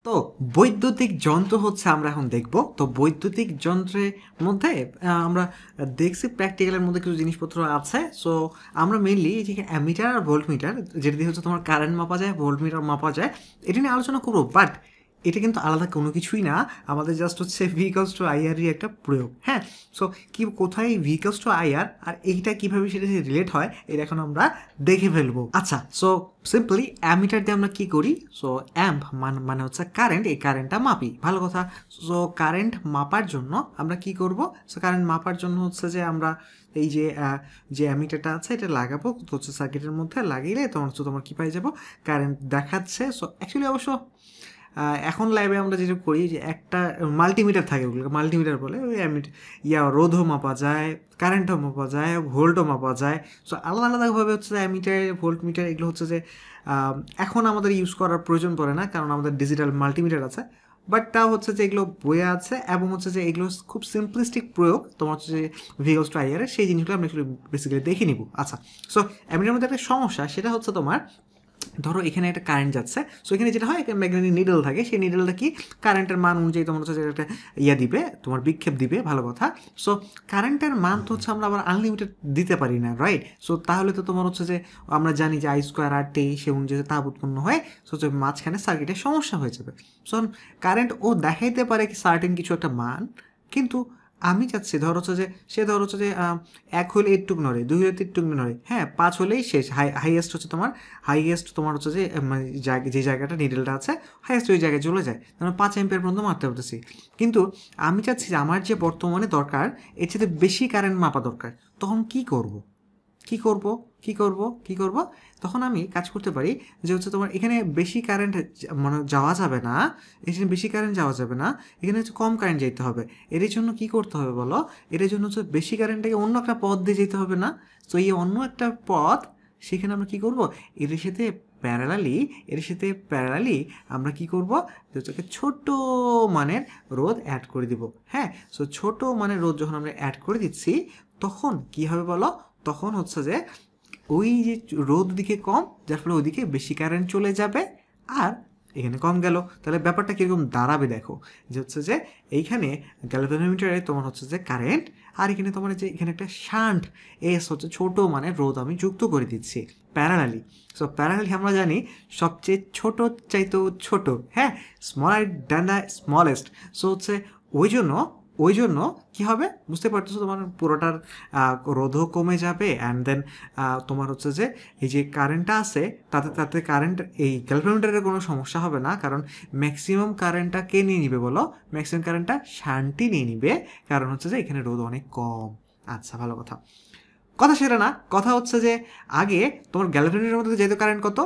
তো বৈদ্যুতিক যন্ত্র হচ্ছে আমরা এখন দেখব। তো বৈদ্যুতিক যন্ত্রের মধ্যে আমরা দেখছি প্র্যাকটিক্যালের মধ্যে কিছু জিনিসপত্র আছে। সো আমরা মেনলি এই যে অ্যামিটার আর ভোল্টমিটার, যেটা দিয়ে হচ্ছে তোমার কারেন্ট মাপা যায়, ভোল্টমিটার মাপা যায়, এটা নিয়ে আলোচনা করবো। বাট এটা কিন্তু আলাদা কোনো কিছুই না, আমাদের জাস্ট হচ্ছে ভিহিকলস টু আইআরই একটা প্রয়োগ। হ্যাঁ, সো কি কোথায় ভিহিকলস টু আইআর আর এইটা কীভাবে সেটা রিলেট হয় এটা এখন আমরা দেখে ফেলবো। আচ্ছা, সো সিম্পলি অ্যামিটার দিয়ে আমরা কী করি? সো অ্যাম্প মানে হচ্ছে কারেন্ট, এই কারেন্টটা মাপি, ভালো কথা। সো কারেন্ট মাপার জন্য আমরা কি করব? সো কারেন্ট মাপার জন্য হচ্ছে যে আমরা এই যে অ্যামিটারটা আছে এটা লাগাবো, তো হচ্ছে সার্কিটের মধ্যে লাগিয়ে তোমার হচ্ছে তোমার কী পাই যাবো, কারেন্ট দেখাচ্ছে। সো অ্যাকচুয়ালি অবশ্য এখন ল্যাবে আমরা যেটা করি যে একটা মাল্টিমিটার থাকে, ওগুলো মাল্টিমিটার বলে, ওই রোধও মাপা যায়, কারেন্টও মাপা যায়, ভোল্টও মাপা যায়। সো আলাদা আলাদাভাবে হচ্ছে অ্যামিটার, ভোল্ট মিটার এগুলো হচ্ছে যে এখন আমাদের ইউজ করার প্রয়োজন পড়ে না, কারণ আমাদের ডিজিটাল মাল্টিমিটার আছে। বাট তাও হচ্ছে যে এগুলো বইয়ে আছে এবং হচ্ছে যে এগুলো খুব সিম্পলিস্টিক প্রয়োগ তোমার হচ্ছে যে ভিহিকলস টু আইআর সেই জিনিসগুলো আমরা বেসিক্যালি দেখে নিব। আচ্ছা, সো অ্যামিটারের মধ্যে একটা সমস্যা, সেটা হচ্ছে তোমার ধরো এখানে একটা কারেন্ট যাচ্ছে। সো এখানে যেটা হয়, ম্যাগনেটিক নিডল থাকে, সেই নিডলটা কি কারেন্টের মান অনুযায়ী তোমার হচ্ছে একটা দিবে, তোমার বিক্ষেপ দিবে, ভালো কথা। সো কারেন্টের মান তো হচ্ছে আমরা আবার আনলিমিটেড দিতে পারি না, রাইট? সো তাহলে তো তোমার হচ্ছে যে আমরা জানি যে I²R সে অনুযায়ী তাপ উৎপন্ন হয়। সো মাঝখানে সার্কিটের সমস্যা হয়ে যাবে। সো কারেন্ট ও দেখাইতে পারে কি সার্টেন কিছু একটা মান, কিন্তু আমি চাচ্ছি ধর হচ্ছে যে ধর হচ্ছে যে 1 হলে 8টুক নড়ে, 2 হলে 3টুক নড়ে, হ্যাঁ 5 হলেই শেষ। হাইয়েস্ট হচ্ছে তোমার হচ্ছে যে মানে যে জায়গাটা নিডেলটা আছে হাইয়েস্ট ওই জায়গায় চলে যায়, তার 5 অ্যাম্পিয়ার পর্যন্ত মারতে পারতেছি। কিন্তু আমি চাচ্ছি যে আমার যে বর্তমানে দরকার এর সাথে বেশি কারেন্ট মাপা দরকার। তখন কি করব? তখন আমি কাজ করতে পারি যে হচ্ছে তোমার এখানে বেশি কারেন্ট মানে যাওয়া যাবে না, এখানে বেশি কারেন্ট যাওয়া যাবে না, এখানে হচ্ছে কম কারেন্ট যেতে হবে। এর জন্য কি করতে হবে বলো? এর জন্য হচ্ছে বেশি কারেন্টটাকে অন্য একটা পথ দিয়ে যেতে হবে না? তো এই অন্য একটা পথ, সেখানে আমরা কি করব? এর সাথে প্যারালালি আমরা কি করব? হচ্ছে ছোট মানের রোধ অ্যাড করে দিব। হ্যাঁ, সো ছোট মানের রোধ যখন আমরা অ্যাড করে দিচ্ছি তখন কি হবে বলো? তখন হচ্ছে যে ওই যে রোদ দিকে কম, যার ফলে ওইদিকে বেশি কারেন্ট চলে যাবে আর এখানে কম গেল। তাহলে ব্যাপারটা কীরকম দাঁড়াবে দেখো, যে হচ্ছে যে এইখানে গ্যালভানোমিটারে তোমার হচ্ছে যে কারেন্ট, আর এখানে তোমার যে এখানে একটা শান্ট এস হচ্ছে ছোটো মানে রোদ আমি যুক্ত করে দিচ্ছি প্যারালালি। সো প্যারালালি আমরা জানি সবচেয়ে ছোটো চাইতেও ছোটো, হ্যাঁ, smaller than the smallest. So হচ্ছে ওই জন্য কী হবে বুঝতে পারতেছো, তোমার পুরোটার রোধও কমে যাবে অ্যান্ড দেন তোমার হচ্ছে যে এই যে কারেন্টটা আছে তাতে কারেন্ট এই ক্যালকুলেটরের কোনো সমস্যা হবে না, কারণ ম্যাক্সিমাম কারেন্টটা কে নিয়ে নিবে বলো? ম্যাক্সিমাম কারেন্টটা শান্তি নিয়ে নিবে, কারণ হচ্ছে যে এখানে রোধ অনেক কম। আচ্ছা, ভালো কথা সেটা না, কথা হচ্ছে যে আগে তোমার গ্যালভানোমিটারের মধ্যে যেহেতু কারেন্ট কত,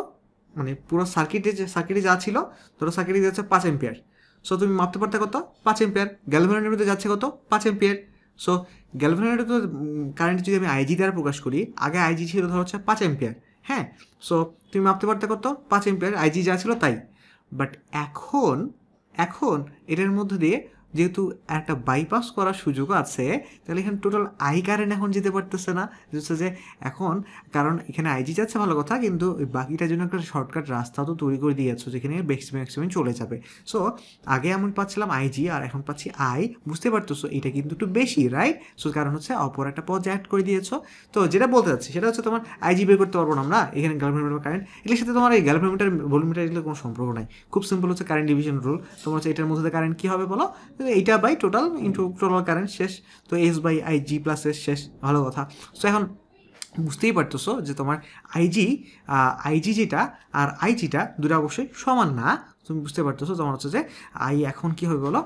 মানে পুরো সার্কিটে যা ছিল, ধরো সার্কিটে যাচ্ছে 5 অ্যাম্পিয়ার। সো তুমি মাপতে পারতে কত? 5 অ্যাম্পিয়ার। গ্যালভানোমিটারের মধ্যে যাচ্ছে কত? 5 অ্যাম্পিয়ার। সো গ্যালভানোমিটার তো কারেন্ট যদি আমি আইজি দ্বারা প্রকাশ করি, আগে আইজি ছিল ধরো হচ্ছে 5 অ্যাম্পিয়ার। হ্যাঁ, সো তুমি মাপতে পারতে কত? 5 অ্যাম্পিয়ার, আইজি যা ছিল তাই। বাট এখন এটার মধ্যে দিয়ে যেহেতু একটা বাইপাস করার সুযোগ আছে, তাহলে এখানে টোটাল আই কারেন্ট এখন যেতে পারতেছে না, হচ্ছে যে এখন, কারণ এখানে আইজি যাচ্ছে ভালো কথা, কিন্তু বাকিটার জন্য একটা শর্টকাট রাস্তা তো তৈরি করে দিয়েছো যেখানে ম্যাক্সিমাম চলে যাবে। সো আগে আমি পাচ্ছিলাম আইজি আর এখন পাচ্ছি আই, বুঝতে পারতেছো এটা কিন্তু একটু বেশি, রাইট? সো কারণ হচ্ছে অপর একটা পথ অ্যাড করে দিয়েছো। তো যেটা বলতে চাচ্ছি সেটা হচ্ছে তোমার আইজি বের করতে পারবো না আমরা, এখানে গ্যালভানোমিটার কারেন্ট এগুলোর সাথে তোমার এই গ্যালভানোমিটার ভোল্টমিটার এগুলো কোনো সম্পর্ক নাই। খুব সিম্পল হচ্ছে কারেন্ট ডিভিশন রুল। তোমার হচ্ছে এটার মধ্যে কারেন্ট কী হবে বলো? এইটা by total into total current শেষ, তো S by I G plus S শেষ, ভালো কথা। সো এখন বুঝতেই পারতেছো যে তোমার আইজি যেটা আর আইজিটা দুটো অবশ্যই সমান না। তুমি বুঝতে পারতেছো তোমার হচ্ছে যে আই এখন কী হবে বলো?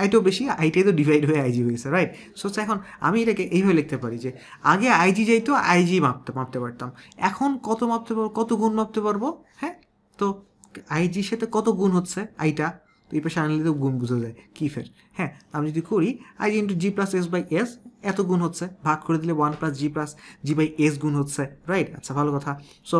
আইটাও বেশি, আইটাই তো ডিভাইড হয়ে আইজি হয়ে গেছে, রাইট? সো হচ্ছে এখন আমি এটাকে এইভাবে লিখতে পারি যে আগে আইজি যাইতো, আইজি মাপতে পারতাম, এখন কত গুণ মাপতে পারবো? হ্যাঁ, তো আইজির সাথে কত গুণ হচ্ছে আইটা, তো এই পাশে আনলে তো গুণ বোঝা যায় কী ফের। হ্যাঁ, আমি যদি করি I G into G plus S by S, এত গুণ হচ্ছে, ভাগ করে দিলে 1 প্লাস জি বাই এস গুণ হচ্ছে, রাইট? আচ্ছা, ভালো কথা। সো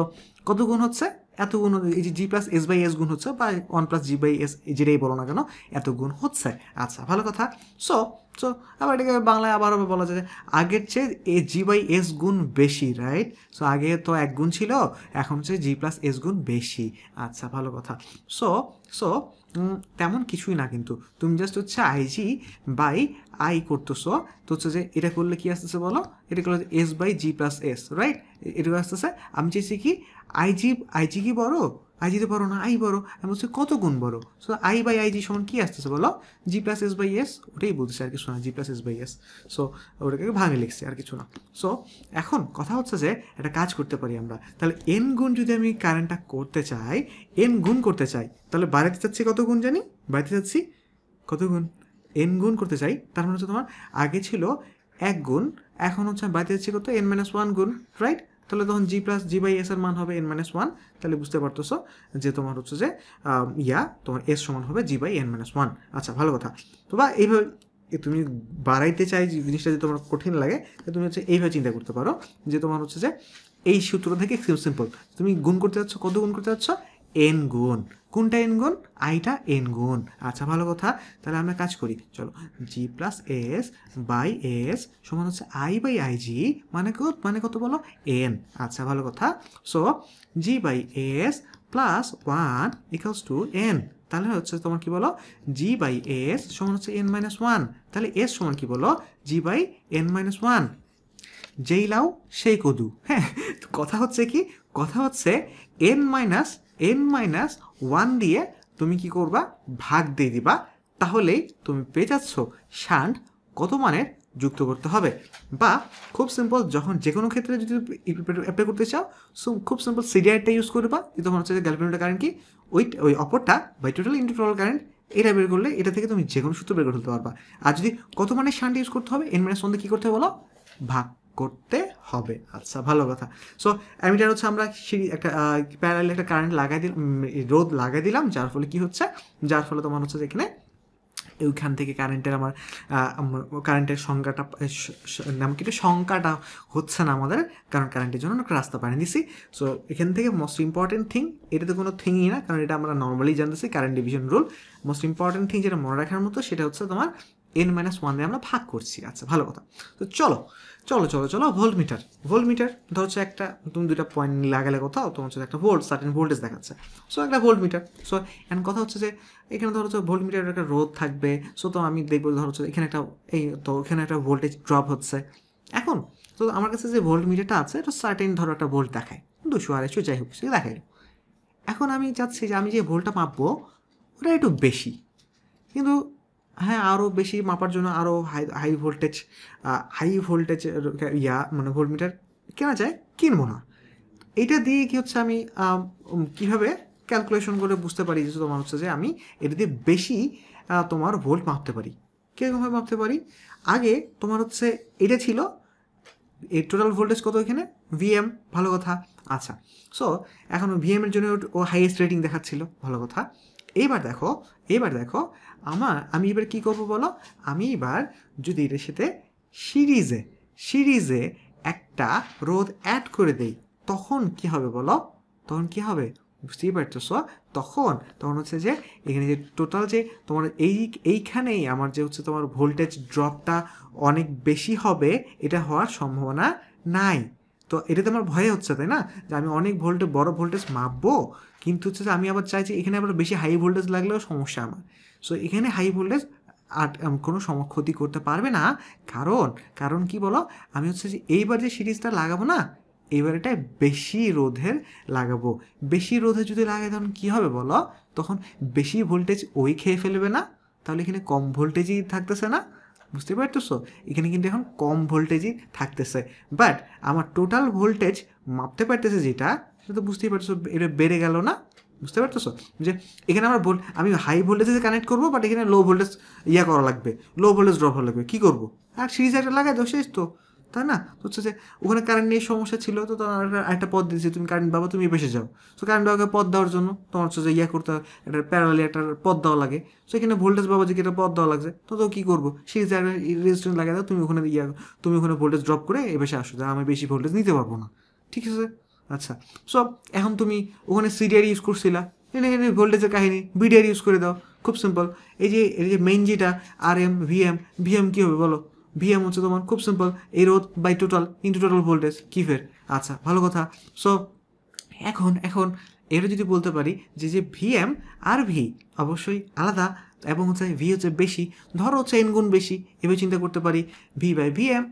কত গুণ হচ্ছে? এত গুণ, এই যে G plus S by S গুণ হচ্ছে, বা 1 প্লাস জি বাই এস যেটাই বলো না কেন, এত গুণ হচ্ছে। আচ্ছা, ভালো কথা। সো সো আবার এটাকে বাংলায় আবারও বলা যায় আগের চেয়ে জি বাই এস গুণ বেশি, রাইট? সো আগে তো 1 গুণ ছিল, এখন হচ্ছে জি প্লাস এস গুণ বেশি। আচ্ছা, ভালো কথা। সো সো তেমন কিছুই না, কিন্তু তুমি জাস্ট হচ্ছে আইজি বাই আই করতেছো, তো হচ্ছে যে এটা করলে কি আসতেছে বলো, এটা করলে S by G plus S, right? এটা আসতেছে, আমি চাইছি কি আইজি কি বড়, আইজি তো বড় না, আই বড়, আমি বলছি কত গুণ বড়। সো আই বাই আইজি সমান কি আসতেছে বলো, G plus S by S, ওটাই বলতেছে আর কিছু না, G plus S by S. So ওটাকে ভাঙে লিখছি আর কিছু না। সো এখন কথা হচ্ছে যে একটা কাজ করতে পারি আমরা, তাহলে এন গুণ যদি আমি কারেন্টটা করতে চাই, এন গুণ করতে চাই, তাহলে বাড়াতে চাচ্ছি কত গুণ জানি, বাড়াতে চাচ্ছি কত গুণ, এন গুণ করতে চাই, তার মানে হচ্ছে তোমার আগে ছিল 1 গুণ, এখন হচ্ছে আমি বাড়াতে চাচ্ছি কত, এন মাইনাস 1 গুণ, রাইট? তাহলে তখন G plus G by S এর মান হবে এন মাইনাস 1, তাহলে বুঝতে পারতেছো যে তোমার হচ্ছে যে তোমার এস সমান হবে জি বাই এন মাইনাস 1। আচ্ছা, ভালো কথা। তো বা এইভাবে তুমি বাড়াইতে চাই জিনিসটা যদি তোমার কঠিন লাগে, তুমি হচ্ছে এইভাবে চিন্তা করতে পারো যে তোমার হচ্ছে যে এই সূত্র থেকে সিম্পল, তুমি গুণ করতে যাচ্ছ, কত গুণ করতে যাচ্ছ, এন গুণ, কোনটা এন গুণ, আইটা এন গুণ। আচ্ছা, ভালো কথা। তাহলে আমরা কাজ করি, চলো, G plus S by S সমান হচ্ছে আই বাই আই জি, মানে কত বলো, এন। আচ্ছা, ভালো কথা। So G by S plus 1 equals to N, তাহলে হচ্ছে তোমার কি বলো, জি বাই এস সমান হচ্ছে এন মাইনাস 1, তাহলে এস সমান কি বলো, জি বাই এন মাইনাস 1। যেই লাউ সেই কদু, হ্যাঁ। তো কথা হচ্ছে কি, কথা হচ্ছে এন মাইনাস 1 দিয়ে তুমি কি করবা, ভাগ দিয়ে দিবা, তাহলেই তুমি পেয়ে যাচ্ছ শান্ট কত মানের যুক্ত করতে হবে। বা খুব সিম্পল, যখন যে কোনো ক্ষেত্রে যদি অ্যাপ্লাই করতে চাও, খুব সিম্পল সিডিআইটা ইউজ করবা, তখন হচ্ছে গ্যালভ্যানোমিটার কারেন্ট কি, ওই অপরটা by total into total current, এটা বের করলে এটা থেকে তুমি যে কোনো সূত্র বের করে ফেলতে পারবা। আর যদি কত মানের শান্ট ইউজ করতে হবে, এন মাইনাস 1 দিয়ে কী করতে হবে বলো, ভাগ করতে হবে। আচ্ছা, ভালো কথা। সো অ্যামিটার হচ্ছে আমরা একটা প্যারালাল একটা কারেন্ট লাগাই দিলাম, রোধ লাগাই দিলাম, যার ফলে কি হচ্ছে, যার ফলে তোমার হচ্ছে যে এখানে ওইখান থেকে কারেন্টের কারেন্টের সংখ্যাটা নাম কি, সংখ্যাটা হচ্ছে না আমাদের, কারণ কারেন্টের জন্য একটা রাস্তা বানিয়ে দিছি। সো এখান থেকে মোস্ট ইম্পর্টেন্ট থিং, এটা তো কোনো থিংই না, কারণ এটা আমরা নর্মালি জানতেছি current division rule. Most important thing যেটা মনে রাখার মতো, সেটা হচ্ছে তোমার এন মাইনাস 1 দিয়ে আমরা ভাগ করছি। আচ্ছা, ভালো কথা। তো চলো চলো চলো চলো ভোল্টমিটার ধর হচ্ছে একটা, তুমি দুটা পয়েন্ট লাগালে কোথাও তোমার হচ্ছে একটা সার্টেন ভোল্টেজ দেখাচ্ছে। সো একটা ভোল্টমিটার। সো এখন কথা হচ্ছে যে এখানে ধর হচ্ছে ভোল্টমিটারের একটা রোধ থাকবে। সো তো আমি দেখবো ধর হচ্ছে এখানে একটা এখানে একটা ভোল্টেজ ড্রপ হচ্ছে। এখন তো আমার কাছে যে ভোল্টমিটারটা আছে, এটা সার্টেন ধরো একটা ভোল্ট দেখায়, 200 250 যাই হোক, সে দেখায়। এখন আমি চাচ্ছি যে আমি যে ভোল্টটা মাপবো ওটা একটু বেশি, কিন্তু হ্যাঁ, আরও বেশি মাপার জন্য আরও হাই ভোল্টেজ মানে ভোল্টমিটার কেনা যায়, কিনবো না। এইটা দিয়ে কি হচ্ছে, আমি কীভাবে ক্যালকুলেশন করে বুঝতে পারি যে তোমার হচ্ছে যে আমি এটা দিয়ে বেশি তোমার ভোল্ট মাপতে পারি। কীরকমভাবে মাপতে পারি, আগে তোমার হচ্ছে এটা ছিল এই টোটাল ভোল্টেজ কত এখানে, ভিএম, ভালো কথা। আচ্ছা, সো এখন ভিএমের জন্য ও হাইয়েস্ট রেটিং দেখাচ্ছিল, ভালো কথা। এইবার দেখো আমি এবার কী করবো বলো, আমি এবার যদি এটার সাথে সিরিজে একটা রোধ অ্যাড করে দেই, তখন কি হবে বলো, তখন কি হবে বুঝতেই পারতেছ। তখন হচ্ছে যে এখানে যে টোটাল যে তোমার এইখানেই আমার যে হচ্ছে তোমার ভোল্টেজ ড্রপটা অনেক বেশি হবে, এটা হওয়ার সম্ভাবনা নাই। তো এটাতে আমার ভয় হচ্ছে, তাই না, যে আমি অনেক বড় ভোল্টেজ মাপবো, কিন্তু হচ্ছে যে আমি আবার চাইছি এখানে আবার বেশি হাই ভোল্টেজ লাগলেও সমস্যা আমার। সো এখানে হাই ভোল্টেজ আর কোনো ক্ষতি করতে পারবে না, কারণ কি বলো, আমি হচ্ছে যে এইবার যে সিরিজটা লাগাবো না, এবার এটা বেশি রোধের লাগাবো। বেশি রোধে যদি লাগাই তখন কী হবে বলো, তখন বেশি ভোল্টেজ ওই খেয়ে ফেলবে না, তাহলে এখানে কম ভোল্টেজই থাকতেছে না, বুঝতে পারতেছো। এখানে কিন্তু এখন কম ভোল্টেজই থাকতেছে, বাট আমার টোটাল ভোল্টেজ মাপতে পারতেছে যেটা, সেটা তো বুঝতেই পারতেছো এটা বেড়ে গেল না, বুঝতে পারতেছো যে এখানে আমি হাই ভোল্টেজে কানেক্ট করবো, বাট এখানে লো ভোল্টেজ করা লাগবে, লো ভোল্টেজ ড্রপ হওয়া লাগবে, কী করবো, আর সিরিজ একটা লাগাই দাও, শেষ তো, তাই না। হচ্ছে যে ওখানে কারেন্ট নিয়ে সমস্যা ছিল, তো তোমার একটা পথ দিয়েছে, তুমি কারেন্ট পাবো, তুমি বেসে যাও। তো কারেন্ট বাবাকে পথ দেওয়ার জন্য তোমার হচ্ছে যে করতে একটা প্যারালালি একটা পথ দেওয়া লাগে। সো এখানে ভোল্টেজ বাবা যে একটা পথ দেওয়া লাগছে, তো কী করবো, সিরিজে একটা রেজিস্ট্যান্স লাগাই দাও, তুমি ওখানে ভোল্টেজ ড্রপ করে বেসে আসো, আমি বেশি ভোল্টেজ নিতে পারবো না, ঠিক আছে। আচ্ছা, সো এখন তুমি ওখানে সিডিআর ইউজ করছিলা, এখানে ভোল্টেজের কাহিনী বিডিআর ইউজ করে দাও, খুব সিম্পল। এই যে মেইন যেটা আর এম ভিএম কী হবে বলো, ভিএম হচ্ছে তোমার খুব সিম্পল, এই রোধ by total into total voltage, কি ফের। আচ্ছা, ভালো কথা। সো এখন এটা যদি বলতে পারি যে ভিএম আর ভি অবশ্যই আলাদা এবং হচ্ছে ভি হচ্ছে বেশি, ধরো হচ্ছে এন গুণ বেশি, এভাবে চিন্তা করতে পারি ভি বাই ভিএম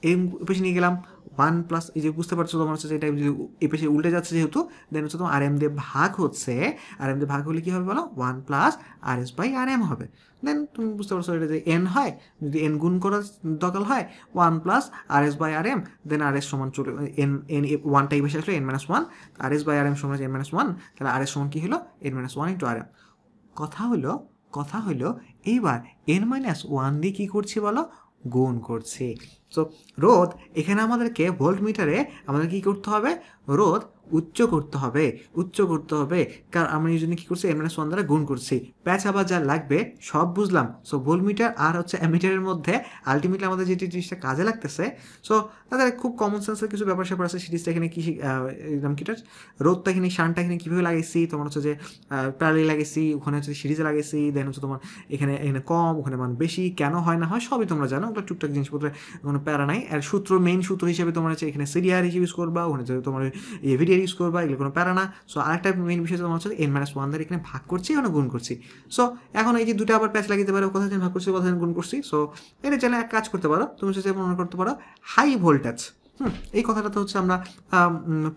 এই পেশে নিয়ে গেলাম 1 এই যে বুঝতে পারছো তোমার হচ্ছে যে এটা যদি এই পেশে উল্টে যাচ্ছে যেহেতু দেন হচ্ছে তোমার আর এম দিয়ে ভাগ হচ্ছে, আর এম দিয়ে ভাগ হলে কী হবে বলো 1+RS/RM হবে। দেন তুমি বুঝতে পারছো এটা যে এন হয়, যদি এন গুণ করার দরকার হয় 1+RS/RM, দেন RS সমান চলে এন এন ওয়ানটা এই বেশি আসলে n-1, RS/RM সমান n-1, তাহলে RS সমান কী হলো n-1 × RM। কথা হলো এইবার n-1 দিয়ে কী করছি বলো, গুণ করছি। সো রোধ এখানে আমাদেরকে ভোল্ট মিটারে আমাদের কী করতে হবে, রোধ উচ্চ করতে হবে কারণ আমরা এই জন্য কী করছি n-1 দ্বারা গুণ করছি। প্যাচ আবার যা লাগবে সব বুঝলাম। সো ভোল্ট মিটার আর হচ্ছে অ্যামিটারের মধ্যে আলটিমেটলি আমাদের যে জিনিসটা কাজে লাগতেছে, সো তাদের খুব কমন সেন্সের কিছু ব্যাপার স্যাপার আছে। সিরিজটা এখানে কী একদম কিটা রোধটা এখানে শানটা এখানে কীভাবে লাগাইছি, তোমার হচ্ছে যে প্যারালি লাগাইছি, ওখানে হচ্ছে সিরিজে লাগাইছি, দেন হচ্ছে তোমার এখানে কম ওখানে মান বেশি, কেন হয় না হয় সবই তোমরা জানো, ওগুলো টুকটাক জিনিসপত্র কোনো প্যারা নাই। আর মেইন সূত্র হিসেবে তোমার হচ্ছে এখানে সিরিয়ার হিসেবে ইউজ করবা, ওখানে তোমার ভিডিআর ইউজ করবা, এগুলো কোনো প্যারা না। সো আরেকটা মেইন বিষয় তোমার হচ্ছে n-1 দ্বারা এখানে ভাগ করছি, এখানে গুণ করছি। সো এখন এই যে দুটো আবার প্যাচ লাগিতে পারো, কোথায় ভাগ করছি কোথায় গুণ করছি। সো এটা চাইলে এক কাজ করতে পারো, তুমি হচ্ছে মনে করতে পারো হাই ভোল্টেজ। এই কথাটা তো হচ্ছে আমরা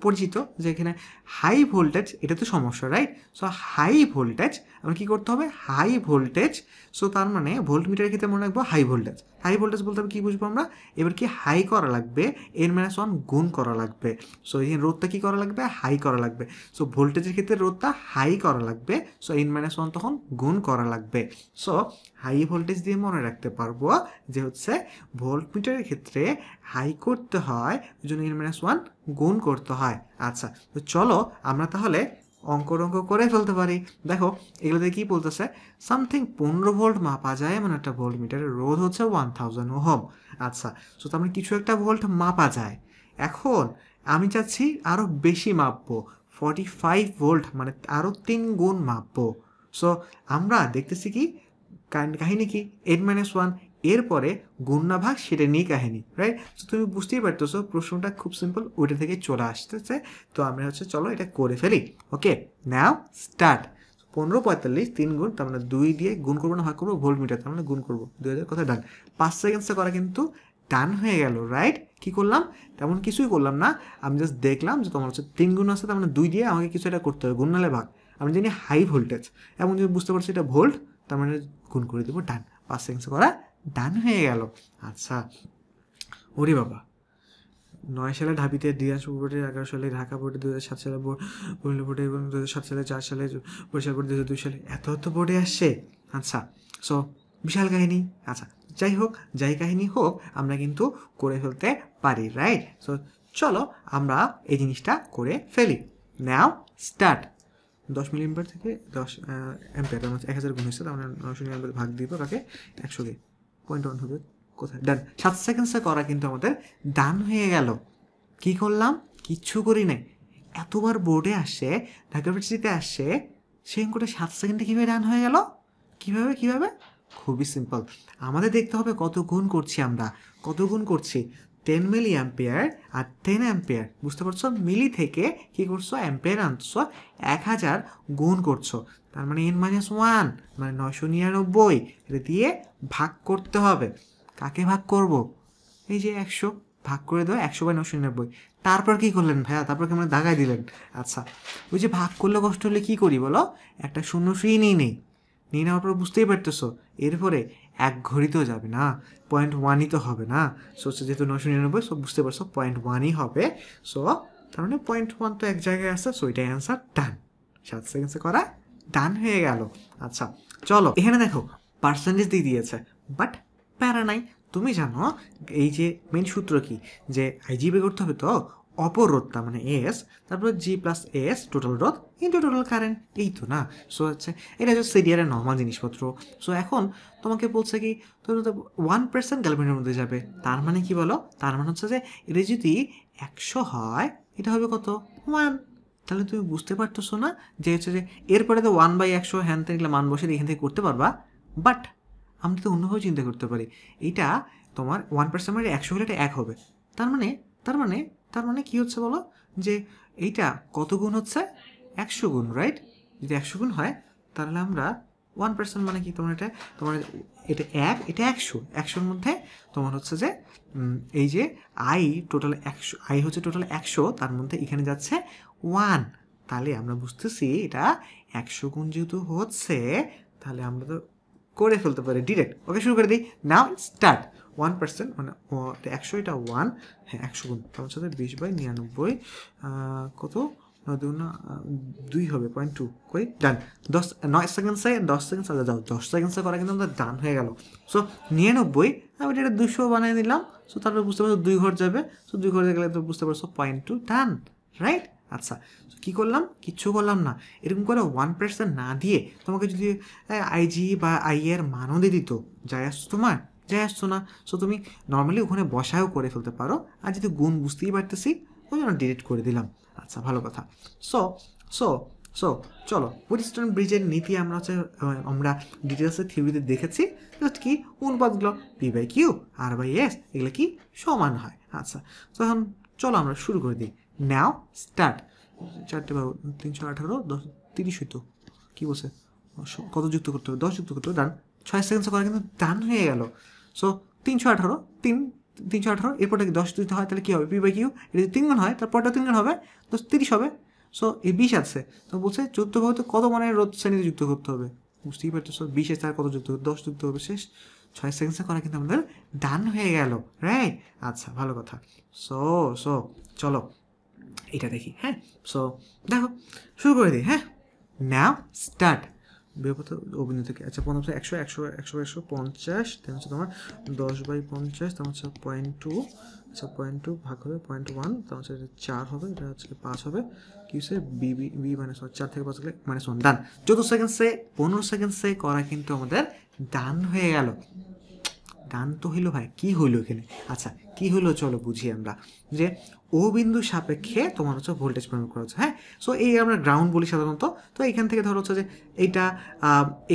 পরিচিত যে এখানে হাই ভোল্টেজ, এটা তো সমস্যা, রাইট? সো হাই ভোল্টেজ আমরা কী করতে হবে, হাই ভোল্টেজ। সো তার মানে ভোল্ট মিটারের ক্ষেত্রে মনে রাখবো হাই ভোল্টেজ বলতে হবে কী বুঝবো আমরা, এবার কি হাই করা লাগবে, n-1 গুণ করা লাগবে। সো এই রোধটা কী করা লাগবে, হাই করা লাগবে। সো ভোল্টেজের ক্ষেত্রে রোধটা হাই করা লাগবে, সো n-1 তখন গুণ করা লাগবে। সো হাই ভোল্টেজ দিয়ে মনে রাখতে পারবো যে হচ্ছে ভোল্ট মিটারের ক্ষেত্রে হাই করতে হয়, ওই জন্য n-1 গুণ করতে হয়। আচ্ছা, তো চলো আমরা তাহলে অঙ্ক করে ফেলতে পারি। দেখো এগুলোতে কী বলতেছে, সামথিং 15 ভোল্ট মাপা যায় এমন একটা ভোল্ট মিটারের রোধ হচ্ছে 1000 ওহম। আচ্ছা, সো তার মানে কিছু একটা ভোল্ট মাপা যায়। এখন আমি চাচ্ছি আরও বেশি মাপবো, 45 ভোল্ট, মানে আরও 3 গুণ মাপবো। সো আমরা দেখতেছি কি কাহিনী কি, n-1 এরপরে গুণ না ভাগ সেটা নিয়ে কাহিনী, রাইট? তো তুমি বুঝতেই পারতেছো প্রশ্নটা খুব সিম্পল, ওইটা থেকে চলে আসতেছে। তো আমরা হচ্ছে চলো এটা করে ফেলি। ওকে, নাও স্টার্ট। 1545 3 গুণ, তার মানে 2 দিয়ে গুণ করবো না ভাগ করবো, ভোল্ট মিটার তার মানে গুণ করবো 2000, কথা ডান। 5 সেকেন্ডসে করা কিন্তু ডান হয়ে গেল, রাইট? কী করলাম, তেমন কিছুই করলাম না, আমি জাস্ট দেখলাম যে তোমার হচ্ছে 3 গুণ আছে, তার মানে 2 দিয়ে আমাকে কিছু একটা করতে হবে, গুণ নালে ভাগ। আমি জানি হাই ভোল্টেজ, এবং যদি বুঝতে পারছি এটা ভোল্ট, তার মানে গুণ করে দেবো ডান। 5 সেকেন্ডসে করা ডান হয়ে গেল। আচ্ছা, ওরে বাবা, 9 সালে ঢাবিতে, দিনাজপুর বোর্ডে, 11 সালে ঢাকা বোর্ডে, 2007 সালে বরিশাল বোর্ডে, এবং 2007 সালে, 4 সালে বরিশাল বোর্ডে, 2002 সালে, এত বোর্ডে আসছে। আচ্ছা, সো বিশাল কাহিনী। আচ্ছা, যাই হোক, যাই কাহিনী হোক, আমরা কিন্তু করে ফেলতে পারি, রাইট? সো চলো আমরা এই জিনিসটা করে ফেলি। নাও স্টার্ট। 10 মিলিঅ্যাম্পিয়ার থেকে 10 অ্যাম্পিয়ার, তার মানে 1000 গুণ হচ্ছে, তার মানে 900 নিরানব্বই ভাগ দিব কাকে, 100কে, 0.1 হবে, কোথায় ডান। 7 সেকেন্ডসে করা কিন্তু আমাদের ডান হয়ে গেল। কি করলাম, কিচ্ছু করি নাই। এতবার বোর্ডে আসছে, ঢাকা ইউনিভার্সিটিতে আসছে, সে অঙ্কটা 7 সেকেন্ডে কীভাবে ডান হয়ে গেল, কীভাবে? খুবই সিম্পল, আমাদের দেখতে হবে কত গুণ করছি আমরা, কত গুণ করছি, 10 মিলি অ্যাম্পিয়ার আর 10 অ্যাম্পিয়ার, বুঝতে পারছো? মিলি থেকে কী করছো, অ্যাম্পিয়ার আনছো, 1000 গুণ করছো, তার মানে n-1 মানে 999, এটা দিয়ে ভাগ করতে হবে। কাকে ভাগ করব, এই যে 100, ভাগ করে দেওয়া 100/999। তারপর কী করলেন ভাইয়া, তারপর কি আমরা দাগাই দিলেন? আচ্ছা, ওই যে ভাগ করলে কষ্ট হলে কী করি বলো, একটা শূন্য ফ্রি নিয়ে নেওয়ার পর বুঝতেই পারতেছো, এরপরে এক ঘড়িতেও যাবে না, 0.1ই তো হবে না। সো যেহেতু 999, সো বুঝতে পারছো 0.1ই হবে। সো তার মানে 0.1 তো এক জায়গায় আসছে, সো এটাই অ্যান্সার, ডান। 7 সেকেন্ডসে করা ডান হয়ে গেল। আচ্ছা, চলো এখানে দেখো পার্সেন্টেজ দিয়ে দিয়েছে, বাট প্যারা নাই। তুমি জানো এই যে মেন সূত্র কি, যে আইজি বের করতে হবে, তো অপর রোধটা মানে এস, তারপরে জি প্লাস এস টোটাল রোধ ইন্টু টোটাল কারেন্ট, এই তো না? সো হচ্ছে এটা হচ্ছে সিরিয়ালের নর্মাল জিনিসপত্র। সো এখন তোমাকে বলছে কি, তুমি তো 1% গ্যালভানের মধ্যে যাবে, তার মানে কি বলো, তার মানে হচ্ছে যে এটা যদি 100 হয়, এটা হবে কত, 1। তাহলে তুমি বুঝতে পারতেছো না যে হচ্ছে যে এরপরে তো 1/100 হ্যান থেকে মান বসে এখান থেকে করতে পারবা, বাট আমরা তো অন্যভাবে চিন্তা করতে পারি। এইটা তোমার 1% মানে 100 হলে এটা 1 হবে, তার মানে কী হচ্ছে বলো, যে এইটা কত গুণ হচ্ছে, 100 গুণ, রাইট? যদি 100 গুণ হয় তাহলে আমরা 1% মানে কি তোমার এটা 1, এটা 100, 100-র মধ্যে তোমার হচ্ছে যে এই যে আই টোটাল 100, আই হচ্ছে টোটাল 100, তার মধ্যে এখানে যাচ্ছে 1, তাহলে আমরা বুঝতেছি এটা 100 গুণ যেহেতু হচ্ছে, তাহলে আমরা তো করে ফেলতে পারি ডিরেক্ট। ওকে, শুরু করে দিই। নাও স্টার্ট। 1% মানে 100, এটা 1, হ্যাঁ 100 গুণ, তার সাথে 20/99 কত 2 হবে 0.2 করি, ডান। 9 সেকেন্ডসে 10 সেকেন্ড যাও, 10 সেকেন্ডসে করা কিন্তু আমাদের ডান হয়ে গেল। সো 99 আমি এটা 200 বানিয়ে নিলাম। সো তারপরে বুঝতে পারছো 2 ঘর যাবে। সো 2 ঘর গেলে তো বুঝতে পারছো 0.2, ডান, রাইট? আচ্ছা, কী করলাম? কিচ্ছু করলাম না। এরকম করে 1% না দিয়ে তোমাকে যদি আইজি বা আই এর মানও দিয়ে দিত, যাই আসছো তোমার, যাই আসছো না। সো তুমি নর্মালি ওখানে বসায়ও করে ফেলতে পারো, আর যদি গুণ বুঝতেই পারতেছি ওই জন্য ডিলিট করে দিলাম। আচ্ছা, ভালো কথা। সো সো সো চলো, হুইটস্টোন ব্রিজের নীতি আমরা ডিটেলসে থিওরিতে দেখেছি। জাস্ট কি অনুপাতগুলো P/Q R/S এগুলো কি সমান হয়। আচ্ছা, তখন চলো আমরা শুরু করে দিই। নাও স্টার্ট। 4 বাবু 318, 10 30 হইতো, কী বলছে, কত যুক্ত করতে হবে? 10 যুক্ত করতে হবে, ডান। 6 সেকেন্ডসে করা কিন্তু ডান হয়ে গেল। সো 318, 318, এরপরটা কি 10 যদি হয় তাহলে কী হবে? P/Q, এটা যদি 3 গুণ হয় তারপরটা 3 গুণ হবে, 30 হবে। সো এই 20 আছে, তো বলছে যুক্ত করতে কত মানের রোধ শ্রেণীতে যুক্ত করতে হবে? বুঝতেই পারতেছো, 20 এর কত যুক্ত হবে? 10 যুক্ত হবে, শেষ। 6 সেকেন্ডসে করা কিন্তু আমাদের ডান হয়ে গেল, রাইট? আচ্ছা, ভালো কথা। সো সো চলো এটা দেখি, হ্যাঁ। সো দেখো, শুরু করে দিই, হ্যাঁ। নাও স্টার্ট। বৃহৎ অভিনয় থেকে, আচ্ছা 50, 100, 100, 100, 150, দেন হচ্ছে তোমার 10/50, তার হচ্ছে 0.2, আচ্ছা 0.2 ভাগ হবে 0.1, তার হচ্ছে 4 হবে, এটা হচ্ছে 5 হবে। কি হচ্ছে বি মাইনাস 4 থেকে 5 গেলে -1, ডান। 14 সেকেন্ডসে 15 সেকেন্ডসে করা কিন্তু আমাদের ডান হয়ে গেল। ডান তো হইলো ভাই, কি হইলো এখানে? আচ্ছা, কি হইলো চলো বুঝি আমরা। যে ও বিন্দু সাপেক্ষে তোমার হচ্ছে ভোল্টেজ প্রয়োগ করা হচ্ছে, হ্যাঁ। সো এই আমরা গ্রাউন্ড বলি সাধারণত। তো এখান থেকে ধরো হচ্ছে যে এইটা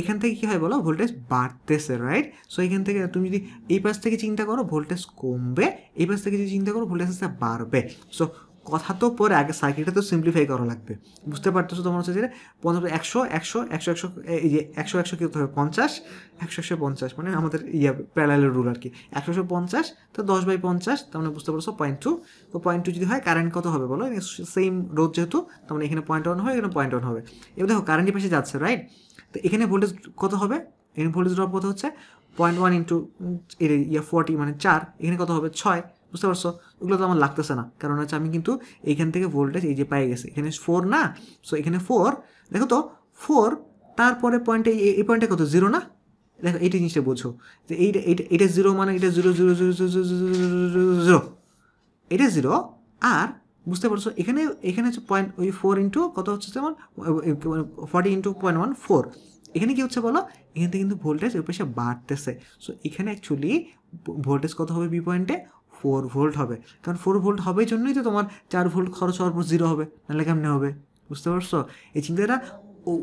এখান থেকে কী হয় বলো, ভোল্টেজ বাড়তেছে, রাইট? সো এখান থেকে তুমি যদি এই পাশ থেকে চিন্তা করো ভোল্টেজ কমবে, এই পাশ থেকে যদি চিন্তা করো ভোল্টেজ বাড়বে। সো কথা তো পরে, আগে সার্কিটটা তো সিম্পলিফাই করা লাগবে। বুঝতে পারতেছো তোমার হচ্ছে যে 100, 100, 100, 100, এই যে 100, 100 কী হতে হবে? 50, 100, 100, 50 মানে আমাদের প্যারালাল রুল আর কি। 100, 50, তো 10/50, তার মানে বুঝতে পারছো 0.2। তো 0.2 যদি হয় কারেন্ট কত হবে বলো? সেম রোধ যেহেতু, তার মানে এখানে 0.1 হবে, এখানে 0.1 হবে। এবার দেখো কারেন্টের পাশে যাচ্ছে, রাইট? তো এখানে ভোল্টেজ কত হবে? এখানে ভোল্টেজ ড্রপ কত হচ্ছে? 0.1 ইন্টু 40 মানে 4, এখানে কত হবে? 6। বুঝতে পারছো? ওগুলো তো আমার লাগতেছে না, কারণ হচ্ছে আমি কিন্তু এইখান থেকে ভোল্টেজ এই যে পাই গেছে, এখানে 4 না। সো এখানে 4, দেখো তো 4, তারপরে পয়েন্টে এই পয়েন্টে কত? 0 না? দেখো এইটা জিনিসটা বোঝো যে এইটা 0 মানে এটা 0, 0, 0, 0, এটা 0। আর বুঝতে পারছো এখানে হচ্ছে ওই 4 ইন্টু কত হচ্ছে যেমন 40 ইন্টু 0.1, 4। এখানে কী হচ্ছে বলো? এখান থেকে কিন্তু ভোল্টেজ ওই পাশে বাড়তেছে। সো এখানে অ্যাকচুয়ালি ভোল্টেজ কত হবে? বি পয়েন্টে 4 ভোল্ট হবে, কারণ 4 ভোল্ট হবে জন্যই তো তোমার 4 ভোল্ট খরচ হওয়ার পর 0 হবে, নাহলে কেমনে হবে? বুঝতে পারছো? এই চিন্তাটা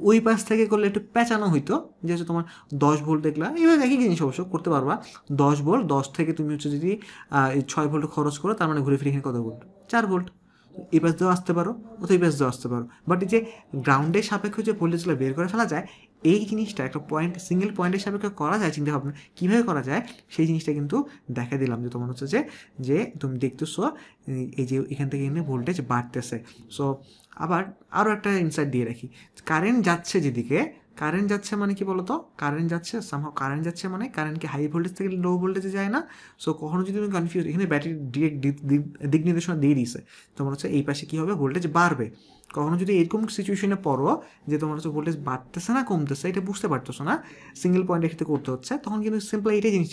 ওই পাশ থেকে করলে একটু পেঁচানো হইতো, যে হচ্ছে তোমার 10 ভোল্ট দেখলা, এইভাবে একই জিনিস অবশ্য করতে পারবা। 10 ভোল্ট, 10 থেকে তুমি হচ্ছে যদি 6 ভোল্ট খরচ করো, তার মানে ঘুরে ফিরে এখানে কত ভোল্ট? 4 ভোল্ট। এই পাশ দিয়েও আসতে পারো অথবা এই পাশ দিয়েও আসতে পারো, বাট এই যে গ্রাউন্ডের সাপেক্ষে যে ভোল্টেজগুলো বের করে ফেলা যায়, এই জিনিসটা একটা পয়েন্ট, সিঙ্গেল পয়েন্টের সাপেক্ষে করা যায়, চিন্তা ভাবনা কীভাবে করা যায় সেই জিনিসটা কিন্তু দেখা দিলাম। যে তোমার হচ্ছে যে তুমি দেখতেছো এই যে এখান থেকে এখানে ভোল্টেজ বাড়তেছে। সো আবার আরও একটা ইনসাইট দিয়ে রাখি, কারেন্ট যাচ্ছে যেদিকে, কারেন্ট যাচ্ছে মানে কি বলতো? কারেন্ট যাচ্ছে কারেন্ট যাচ্ছে মানে কারেন্ট কি হাই ভোল্টেজ থেকে লো ভোল্টেজে যায় না? সো কখনো যদি তুমি কনফিউজ, এখানে ব্যাটারি ডিরেক্ট দিক নির্দেশনা দিয়ে দিয়েছে, তোমার হচ্ছে এই পাশে কী হবে? ভোল্টেজ বাড়বে। কখনো যদি এরকম সিচুয়েশনে পড়ো যে তোমার হচ্ছে ভোল্টেজ বাড়তেছে না কমতেছে এটা বুঝতে পারতেছো না, সিঙ্গেল পয়েন্টের ক্ষেত্রে করতে হচ্ছে, তখন কিন্তু সিম্পল এইটাই জিনিস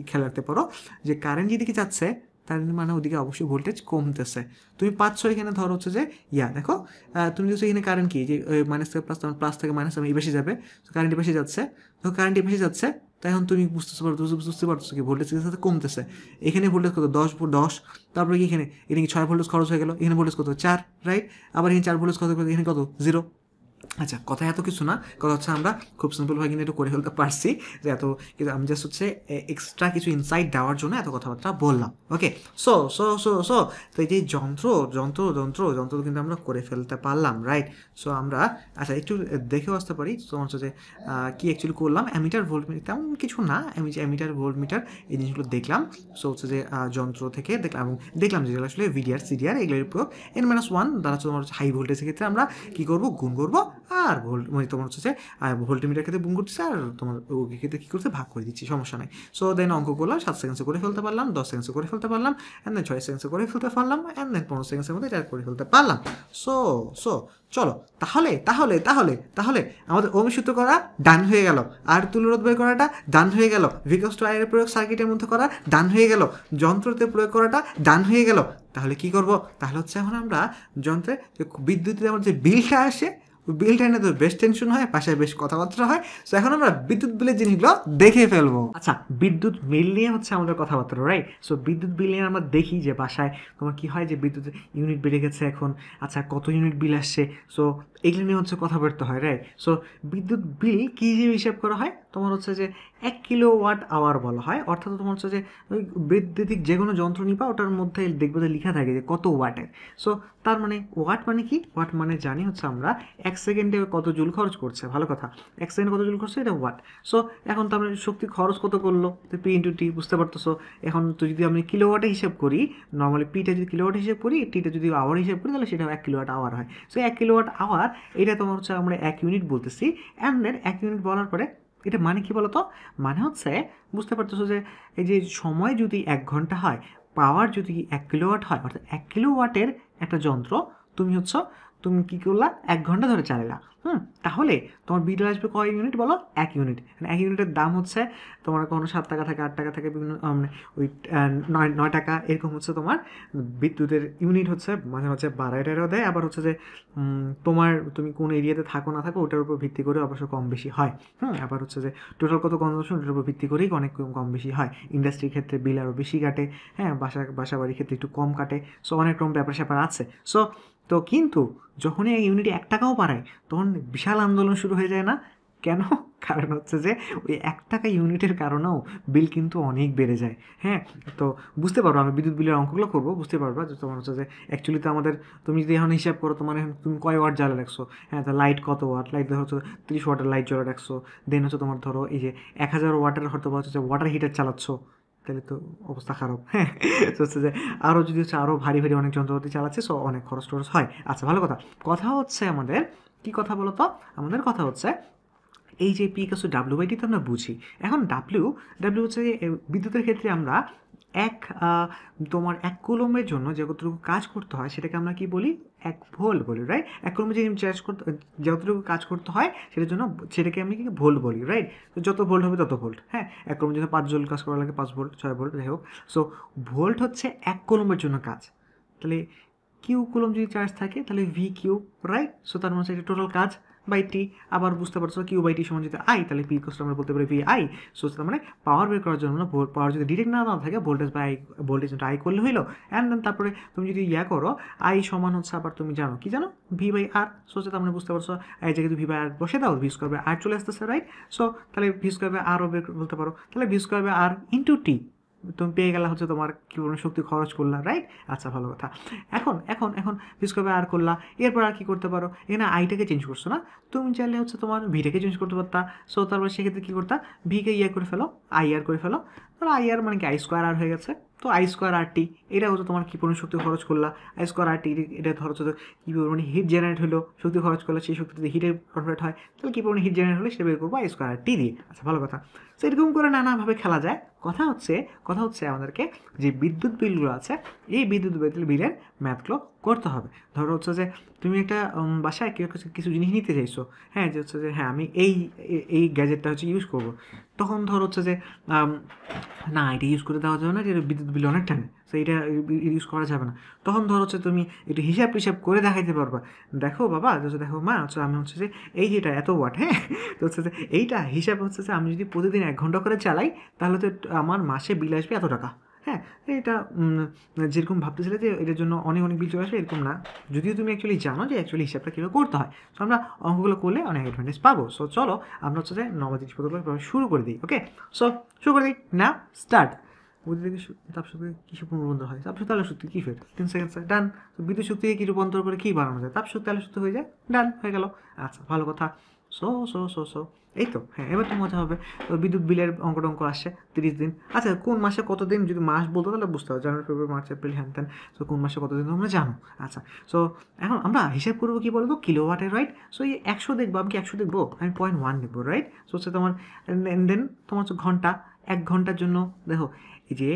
খেয়াল রাখতে পারো যে কারেন্ট যেদিকে যাচ্ছে তার মানে ওদিকে অবশ্যই ভোল্টেজ কমতেছে। তুমি পাচ্ছ এখানে ধরো হচ্ছে যে দেখো তুমি যদি এখানে কারেন্ট কি যে মাইনাস থেকে প্লাস, তখন প্লাস থেকে মাইনাস এই বেশি যাবে, কারেন্ট বেশি যাচ্ছে, তো কারেন্ট বেশি যাচ্ছে, তাই এখন তুমি বুঝতে পারছো কি ভোল্টেজ সাথে কমতেছে। এখানে ভোল্টেজ কত? 10, তারপরে কি এখানে 6 ভোল্টেজ খরচ হয়ে গেল, এখানে ভোল্টেজ কত? 4, রাইট? আবার এখানে 4 ভোল্টেজ কত? এখানে কত? 0। আচ্ছা, কথা এত কিছু না, কথা হচ্ছে আমরা খুব সিম্পলভাবে কিন্তু একটু করে ফেলতে পারছি, যে এত কিন্তু আমি জাস্ট হচ্ছে এক্সট্রা কিছু ইনসাইট দেওয়ার জন্য এত কথাবার্তা বললাম। ওকে, সো সো সো সো তো এই যে যন্ত্র যন্ত্র যন্ত্র যন্ত্র কিন্তু আমরা করে ফেলতে পারলাম, রাইট? সো আমরা আচ্ছা একটু দেখেও আসতে পারি। তো হচ্ছে যে কী অ্যাকচুয়ালি করলাম, অ্যামিটার ভোল্ট মিটার তেমন কিছু না, আমি যে অ্যামিটার ভোল্ট মিটার এই জিনিসগুলো দেখলাম। সো হচ্ছে যে যন্ত্র থেকে দেখলাম এবং দেখলাম যেগুলো আসলে ভিডিআর সিডিআর এগুলোর প্রয়োগ N-1 দ্বারা হচ্ছে তোমার হাই ভোল্টেজের ক্ষেত্রে আমরা কী করবো, গুণ করবো, আর ভোল্ট মানে তোমার হচ্ছে যে ভোল্টমিটার ক্ষেত্রে গুণ করতেছে আর তোমার ওই ক্ষেত্রে কী করতে ভাগ করে দিচ্ছি, সমস্যা নাই। সো দেন অঙ্ক করলাম, 7 সেকেন্ডসে করে ফেলতে পারলাম, 10 সেকেন্ডসে করে ফেলতে পারলাম, অ্যান্ড দেন 6 সেকেন্ডসে করে ফেলতে পারলাম, অ্যান্ড দেন 15 সেকেন্ডসের মধ্যে এটা করে ফেলতে পারলাম। সো সো চলো তাহলে তাহলে তাহলে তাহলে আমাদের ওহমের সূত্র করা ডান হয়ে গেল, আর তুল্যরোধ বের করাটা ডান হয়ে গেল, ভিকস টু আইয়ের প্রয়োগ সার্কিটের মধ্যে করা ডান হয়ে গেল, যন্ত্রতে প্রয়োগ করাটা ডান হয়ে গেল। তাহলে কি করব, তাহলে হচ্ছে এখন আমরা যন্ত্রে বিদ্যুতের আমার যে বিলটা আসে, বিলটা এনে তো বেশ টেনশন হয়, পাশে বেশ কথাবার্তা হয়। সো এখন আমরা বিদ্যুৎ বিলের জিনিসগুলো দেখে ফেলবো। আচ্ছা, বিদ্যুৎ বিল নিয়ে হচ্ছে আমাদের কথাবার্তা, রাইট? সো বিদ্যুৎ বিল নিয়ে আমরা দেখি যে বাসায় তোমার কি হয়, যে বিদ্যুৎ ইউনিট বেড়ে গেছে এখন, আচ্ছা কত ইউনিট বিল আসছে, সো এগুলো নিয়ে হচ্ছে কথাবার্তা হয়, রাইট? সো বিদ্যুৎ বিল কী হিসেবে হিসাব করা হয়, তোমার হচ্ছে যে 1 কিলোওয়াট আওয়ার বলা হয়, অর্থাৎ তোমার হচ্ছে যে ওই বৈদ্যুতিক যে কোনো যন্ত্র নিবা ওটার মধ্যে দেখবে যে লেখা থাকে যে কত ওয়াটের। সো তার মানে ওয়াট মানে কি, ওয়াট মানে জানি হচ্ছে আমরা 1 সেকেন্ডে কত জুল খরচ করছে, ভালো কথা, 1 সেকেন্ডে কত জুল করছে এটা ওয়াট। সো এখন তো আমরা শক্তি খরচ কত করলো, তো পি ইন্টু টি, বুঝতে পারতেছো? এখন তো যদি আমি কিলোওয়াটে হিসাব করি, নর্মালি পিটা যদি কিলোওয়াট হিসাব করি, টিটা যদি আওয়ার হিসাব করি, তাহলে সেটা 1 কিলোওয়াট আওয়ার হয়। সো 1 কিলোওয়াট আওয়ার এটা তোমার হচ্ছে আমরা 1 ইউনিট বলতেছি, অ্যান্ড দেন 1 ইউনিট বলার পরে এটা মানে কি বলতো, মানে হচ্ছে বুঝতে পারতেছো যে এই যে সময় যদি 1 ঘন্টা হয়, পাওয়ার যদি 1 কিলোওয়াট হয়, অর্থাৎ 1 কিলোওয়াটের একটা যন্ত্র তুমি কী করলা, 1 ঘন্টা ধরে চালালা, তাহলে তোমার বিল আসবে কয় ইউনিট বলো, 1 ইউনিট। 1 ইউনিটের দাম হচ্ছে তোমার কোনো 7 টাকা থাকে, 8 টাকা থাকে, বিভিন্ন মানে ওই 9 টাকা এরকম হচ্ছে তোমার বিদ্যুতের ইউনিট হচ্ছে, মাঝে মাঝে বাড়াইটারও দেয়, আবার হচ্ছে যে তুমি কোন এরিয়াতে থাকো না থাকো ওটার উপর ভিত্তি করে অবশ্য কম বেশি হয়। আবার হচ্ছে যে টোটাল কত কনজাম্পশন ওটার উপর ভিত্তি করেই অনেক কম বেশি হয়। ইন্ডাস্ট্রির ক্ষেত্রে বিল আরও বেশি কাটে, বাসা বাড়ির ক্ষেত্রে একটু কম কাটে। সো অনেক রকম ব্যাপার স্যাপার আছে। তো কিন্তু যখনই এই ইউনিটে 1 টাকাও বাড়ায়, তখন বিশাল আন্দোলন শুরু হয়ে যায় না? কেন? কারণ হচ্ছে যে ওই 1 টাকা ইউনিটের কারণেও বিল কিন্তু অনেক বেড়ে যায়। তো বুঝতে পারবো, আমি বিদ্যুৎ বিলের অঙ্কগুলো করবো, বুঝতে পারবা যে তোমার হচ্ছে যে অ্যাকচুয়ালি তো আমাদের, তুমি যদি এখন হিসাব করো তোমার এখন তুমি কয় ওয়াট জ্বালা রাখছো, তা লাইট কত ওয়াট, লাইট ধরো হচ্ছে 30 ওয়াটের লাইট জ্বালা রাখছো, দেন হচ্ছে তোমার ধরো এই যে 1000 ওয়াটের হয়তো হচ্ছে ওয়াটার হিটার চালাচ্ছ, তাহলে তো অবস্থা খারাপ। হচ্ছে যে আরও যদি হচ্ছে আরও ভারী ভারী অনেক যন্ত্রপাতি চালাচ্ছে, সো অনেক খরচ টরচ হয়। আচ্ছা ভালো কথা, কথা হচ্ছে আমাদের কি কথা বলো তো, আমাদের কথা হচ্ছে এই যে P equal to W by T তো আমরা বুঝি। এখন ডাব্লিউ হচ্ছে বিদ্যুতের ক্ষেত্রে আমরা তোমার 1 কুলম্বের জন্য যতটুকু কাজ করতে হয় সেটাকে আমরা কি বলি, 1 ভোল্ট বলি, রাইট? 1 কুলম্বে যে যতটুকু কাজ করতে হয় সেটাকে আমি কি ভোল্ট বলি, রাইট? তো যত ভোল্ট হবে তত ভোল্ট। 1 কুলম্বের জন্য 5 জুল কাজ করা লাগে, 5 ভোল্ট, 6 ভোল্ট, যাই হোক। সো ভোল্ট হচ্ছে 1 কুলম্বের জন্য কাজ। তাহলে কিউ কুলম্ব যদি চার্জ থাকে তাহলে ভি কিউ, রাইট? সো তার মানে এটা টোটাল কাজ বাই টি। আবার বুঝতে পারছো কিউ বাই টি সমান যদি আই, তাহলে পি ইকুয়াল টু আমরা বলতে পারি ভি আই। সো তার মানে পাওয়ার বের করার জন্য পাওয়ার যদি ডিরেক্ট না থাকে, ভোল্টেজ বা আই, ভোল্টেজ আই করলে হইলো, অ্যান্ড দেন তারপরে তুমি যদি করো আই সমান হচ্ছে, আবার তুমি জানো কি জানো, ভি বাই আর। সো তার মানে বুঝতে পারছো আই জায়গায় ভি বাই আর বসে দাও, ভি স্কোয়ার বাই আর চলে আসতেছে, রাইট? সো তাহলে ভি স্কোয়ার বাই আরও বের বলতে পারো, তাহলে V square by R into T তুমি পেয়ে গেলা হচ্ছে তোমার কি পরিমাণ শক্তি খরচ করলা, রাইট? আচ্ছা ভালো কথা। এখন ডিসকভার আর করলা, এরপর আর কি করতে পারো, এখানে আইটাকে চেঞ্জ করছো না, তুমি চাইলে হচ্ছে তোমার ভিটাকে চেঞ্জ করতে পারতা। সো তারপর সেক্ষেত্রে কী করতা, ভিকে করে ফেলো, আই আর করে ফেলো, তাহলে আই আর মানে কি আই স্কোয়ার আর হয়ে গেছে। তো আই স্কোয়ার আর টি, এটা হচ্ছে তোমার কী পরিমাণ শক্তি খরচ করলা, আই স্কোয়ার আর টি, এটা ধরো হচ্ছে কী পরিমাণে হিট জেনারেট হলো, শক্তি খরচ করলে সেই শক্তিতে হিটে কনভার্ট হয়, তাহলে কী পরিমাণে হিট জেনারেট হলে সেটা বের করবো আই স্কোয়ার আর টি দিয়ে। আচ্ছা ভালো কথা। তো এরকম করে নানাভাবে খেলা যায়। কথা হচ্ছে আমাদেরকে যে বিদ্যুৎ বিলগুলো আছে, এই বিদ্যুৎ বিলের ম্যাথগুলো করতে হবে। ধরো হচ্ছে যে তুমি একটা বাসায় কিছু জিনিস নিতে চাইছো, যে হচ্ছে যে আমি এই গ্যাজেটটা হচ্ছে ইউজ করবো, তখন ধর হচ্ছে যে না এটা ইউজ করে দেওয়া যাবে না, যে বিদ্যুৎ বিল অনেক টানে, তো এটা ইউজ করা যাবে না। তখন ধর হচ্ছে তুমি একটু হিসাব করে দেখাইতে পারবা, দেখো বাবা, দেখো মা, আমি হচ্ছে যে এই যেটা এত ওয়াট, তো হচ্ছে যে এইটা হিসাব হচ্ছে যে আমি যদি প্রতিদিন 1 ঘন্টা করে চালাই, তাহলে তো আমার মাসে বিল আসবে এত টাকা, হ্যাঁ, এটা যেরকম ভাবতেছিলে যে এটার জন্য অনেক অনেক বিল চলে আসবে এরকম না, যদিও তুমি অ্যাকচুয়ালি জানো যে অ্যাকচুয়ালি হিসাবটা কীভাবে করতে হয়। সো আমরা অঙ্কগুলো করলে অনেক অ্যাডভান্টেজ পাবো। সো চলো আমরা হচ্ছে যে নর্মাল জিনিসপত্রগুলো শুরু করে দিই। ওকে, সো শুরু করে দিই না, স্টার্ট। বুদ্ধি থেকে তাপশক্তি কিসে পুনর্বন্ধন হয়? তাপশক্তি আলো শক্তি কী ফের 3 সেকেন্ড ডান। বিদ্যুৎ শক্তিকে কি রূপান্তর করে কী বানানো যায়? তাপশক্তি আলো শক্তি হয়ে যায়, ডান হয়ে গেল। আচ্ছা, ভালো কথা। সো সো সো সো এই তো, হ্যাঁ এবার তো মজা হবে। তো বিদ্যুৎ বিলের অঙ্ক আসছে 30 দিন। আচ্ছা, কোন মাসে কত দিন, যদি মাস বলতো তাহলে বুঝতে হবে, জানুয়ারি ফেব্রুয়ারি মার্চ এপ্রিল হ্যান ত্যান। সো কোন মাসে কত দিন তোমরা জানো। আচ্ছা, সো এখন আমরা হিসাব করবো কী বলবো, কিলোওয়াটে, রাইট? সো এই 100 দেখবো, আমি কি 100 দেখবো? আমি 0.1 দেখবো, রাইট? সো হচ্ছে তোমার দেন তোমার হচ্ছে ঘন্টা, 1 ঘন্টার জন্য দেখো এই যে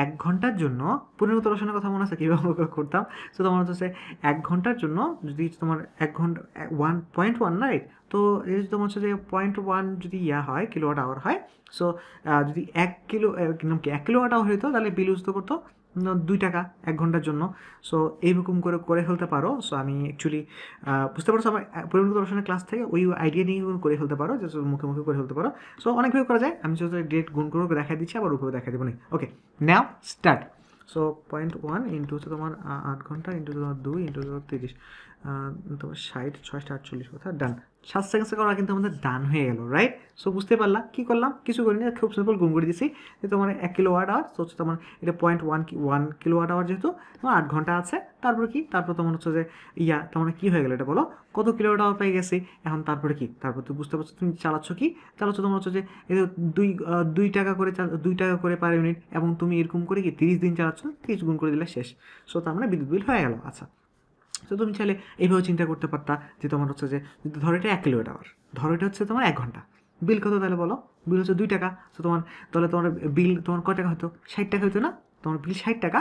1 ঘন্টার জন্য পরিণত রসায়নের কথা মনে আছে কীভাবে করতাম? সো তোমার হচ্ছে 1 ঘন্টার জন্য যদি তোমার 1 ঘন্টা 1.1, রাইট? তো এই যে তোমার হচ্ছে যে 0.1 যদি হয় কিলোওয়াট আওয়ার হয়। সো যদি 1 কিলোওয়াট আওয়ার হইতো তাহলে বিল ইউজ তো করতো 2 টাকা 1 ঘন্টার জন্য। সো এইরকম করে ফেলতে পারো। সো আমি অ্যাকচুয়ালি বুঝতে পারছো আমার পরিণত রসায়নের ক্লাস থেকে ওই আইডিয়া নিয়ে করে ফেলতে পারো, যে মুখে মুখে করে ফেলতে পারো। সো অনেকভাবে করা যায়, আমি যদি ডিরেক্ট গুণ করে দেখা দিচ্ছি, আবার উপরে দেখা দেবো না। ওকে, নাও স্টার্ট। সো 0.1 ইন্টু হচ্ছে তোমার 8 ঘন্টা ইন্টু তোমার 2 ইন্টু তোমার 30, তোমার 60, 6 48 কথা, ডান। 7 সেকেন্ডসে করা কিন্তু আমাদের ডান হয়ে গেল, রাইট? সো বুঝতে পারলা কী করলাম? কিছু করিনি, খুব সিম্পল গুণ করে দিছি যে তোমার 1 কিলোওয়াট আওয়ার। সো হচ্ছে তোমার এটা 0.1 কিলোওয়াট আওয়ার, যেহেতু তোমার 8 ঘন্টা আছে। তারপরে কি, তারপর তোমার হচ্ছে যে তোমার কী হয়ে গেলো এটা বলো, কত কিলোওয়াট আওয়ার পেয়ে গেছি। এখন তারপরে কি, তারপর তুমি বুঝতে পারছো তুমি চালাচ্ছ কি, চালাচ্ছ তোমার হচ্ছে যে এই 2 টাকা করে 2 টাকা করে পার ইউনিট, এবং তুমি এরকম করে কি 30 দিন চালাচ্ছ, 30 গুণ করে দিলে শেষ। সো তার মানে বিদ্যুৎ বিল হয়ে গেল। আচ্ছা, তো তুমি চাইলে এইভাবে চিন্তা করতে পারতা যে তোমার হচ্ছে যে ধরো এটা 1 কিলোওয়াট আওয়ার, ধরো এটা হচ্ছে তোমার 1 ঘন্টা, বিল কত তাহলে বলো? বিল হচ্ছে 2 টাকা। তো তোমার তাহলে তোমার বিল তোমার কয় টাকা হতো? 60 টাকা হতো না? তোমার বিল 60 টাকা,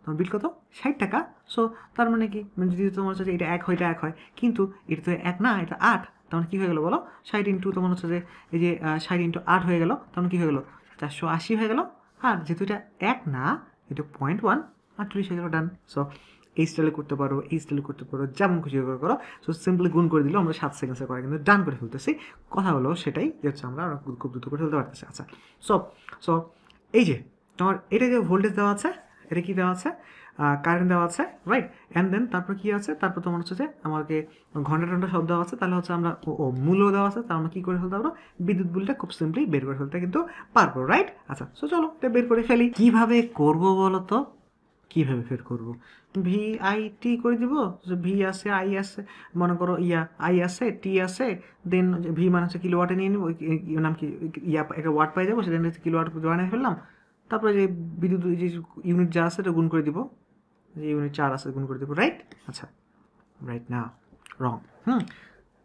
তোমার বিল কত? 60 টাকা। সো তার মানে কি, মানে যদি তোমার হচ্ছে যে এটা 1 হয়, এটা 1 হয়, কিন্তু এটা তো 1 না, এটা 8। তখন কী হয়ে গেলো বলো? 60 ইন্টু তোমার হচ্ছে যে এই যে 60 ইন্টু 8 হয়ে গেলো, তখন কী হয়ে গেলো? 480 হয়ে গেলো। আর যেহেতু এটা 1 না, এটা 0.1, 48 হয়ে গেলো, ডান। সো এই স্টাইলে করতে পারো, এই স্টাইলে করতে পারো, যেমন খুশি করে করো। সো সিম্পলি গুণ করে দিলেও আমরা 7 সেকেন্ডসে করে কিন্তু ডান করে ফেলতেছি। কথা হলো সেটাই যে হচ্ছে আমরা খুব দ্রুত করে ফেলতে পারতেছি। আচ্ছা, সো এই যে তোমার এটা যে ভোল্টেজ দেওয়া আছে, এটা কি দেওয়া আছে? কারেন্ট দেওয়া আছে, রাইট? অ্যান্ড দেন তারপর কী আছে? তারপর তোমার হচ্ছে যে আমাকে ঘন্টা সব দেওয়া আছে। তাহলে হচ্ছে আমরা মূল্য দেওয়া আছে, তার আমরা কী করে ফেলতে পারবো? বিদ্যুৎ বিলটা খুব সিম্পলি বের করে ফেলতে কিন্তু পারবো, রাইট? আচ্ছা, সো চলো এটা বের করে ফেলি। কীভাবে করবো বলো তো? কীভাবে বের করবো? VIT করে দিব। ভি আছে, আই আছে, মনে করো আই আছে, টি আছে, দেন ভি মানে হচ্ছে কিলোওয়াটে নিয়ে নিব, নাম কি একটা ওয়াট পাই যাবো, সেটা হচ্ছে কিলোওয়াট বানিয়ে ফেললাম। তারপরে যে বিদ্যুৎ যে ইউনিট যা আছে এটা গুণ করে দিব, যে ইউনিট 4 আছে গুণ করে দেবো, রাইট? আচ্ছা, রাইট না, রং।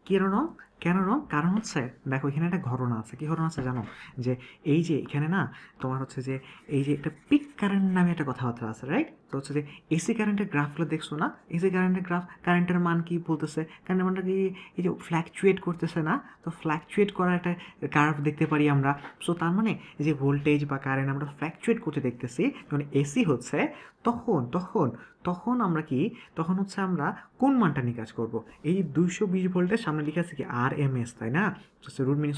কেন রং? কেন রং? কারণ হচ্ছে দেখো এখানে একটা ঘটনা আছে। কী ঘটনা আছে জানো? যে এই যে এখানে না তোমার হচ্ছে যে এই যে একটা পিক কারেন্ট নামে একটা কথাবার্তা আছে, রাইট? তো হচ্ছে যে এসি কারেন্টের গ্রাফগুলো দেখছো না? এসি কারেন্টের গ্রাফ, কারেন্টের মান কি বলতেছে? কারেন্টের মানটা কি এই যে ফ্ল্যাকচুয়েট করতেছে না? তো ফ্ল্যাকচুয়েট করার একটা কার্ভ দেখতে পারি আমরা। সো তার মানে এই যে ভোল্টেজ বা কারেন্ট আমরা ফ্ল্যাকচুয়েট করতে দেখতেছি যখন এসি হচ্ছে, তখন আমরা কি, তখন হচ্ছে আমরা কোন মানটা নিয়ে কাজ করবো? এই 220 ভোল্টের সামনে লিখে আছে কি RMS, তাই না? হচ্ছে রুট মিন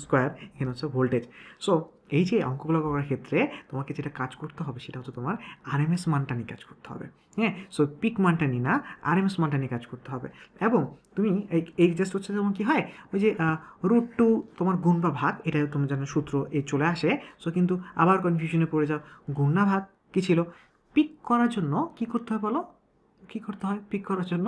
স্কোয়ার, এখানে হচ্ছে ভোল্টেজ। সো এই যে অঙ্কগুলো করার ক্ষেত্রে তোমাকে যেটা কাজ করতে হবে সেটা হচ্ছে তোমার RMS মানটা নিয়ে কাজ করতে হবে। হ্যাঁ, সো পিক মানটা নিয়ে না, RMS মানটা নিয়ে কাজ করতে হবে। এবং তুমি এই জাস্ট হচ্ছে যেমন কী হয়, ওই যে √2 তোমার গুণ বা ভাগ, এটা তোমার যেন সূত্র এই চলে আসে। সো কিন্তু আবার কনফিউশনে পড়ে যাও, গুণ না ভাগ কী ছিল? পিক করার জন্য কী করতে হয় বলো? কী করতে হয় পিক করার জন্য?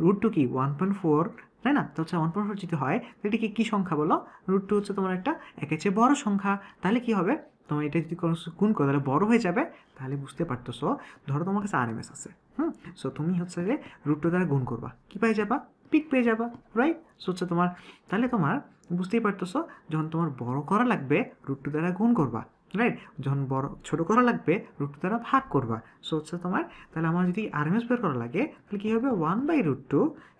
√2 কি 1.4, তাই না? তো হচ্ছে 1.4 যদি হয় এটা কী সংখ্যা বলো? √2 হচ্ছে তোমার একটা একের চেয়ে বড় সংখ্যা। তাহলে কী হবে? তোমার এটা যদি কোনো গুণ করো তাহলে বড় হয়ে যাবে। তাহলে বুঝতে পারতেছো, ধরো তোমার কাছে RMS আছে, সো তুমি হচ্ছে যে √2 দ্বারা গুণ করবা, কী পেয়ে যাবা? পিক পেয়ে যাবা, রাইট? সো হচ্ছে তোমার, তাহলে তোমার বুঝতেই পারতেছো যখন তোমার বড় করা লাগবে √2 দ্বারা গুণ করবা, রাইট? যখন ছোটো করা লাগবে √2 দ্বারা ভাগ করবা। সো হচ্ছে তোমার, তাহলে আমার যদি RMS বের করা লাগে তাহলে কী হবে? 1/√2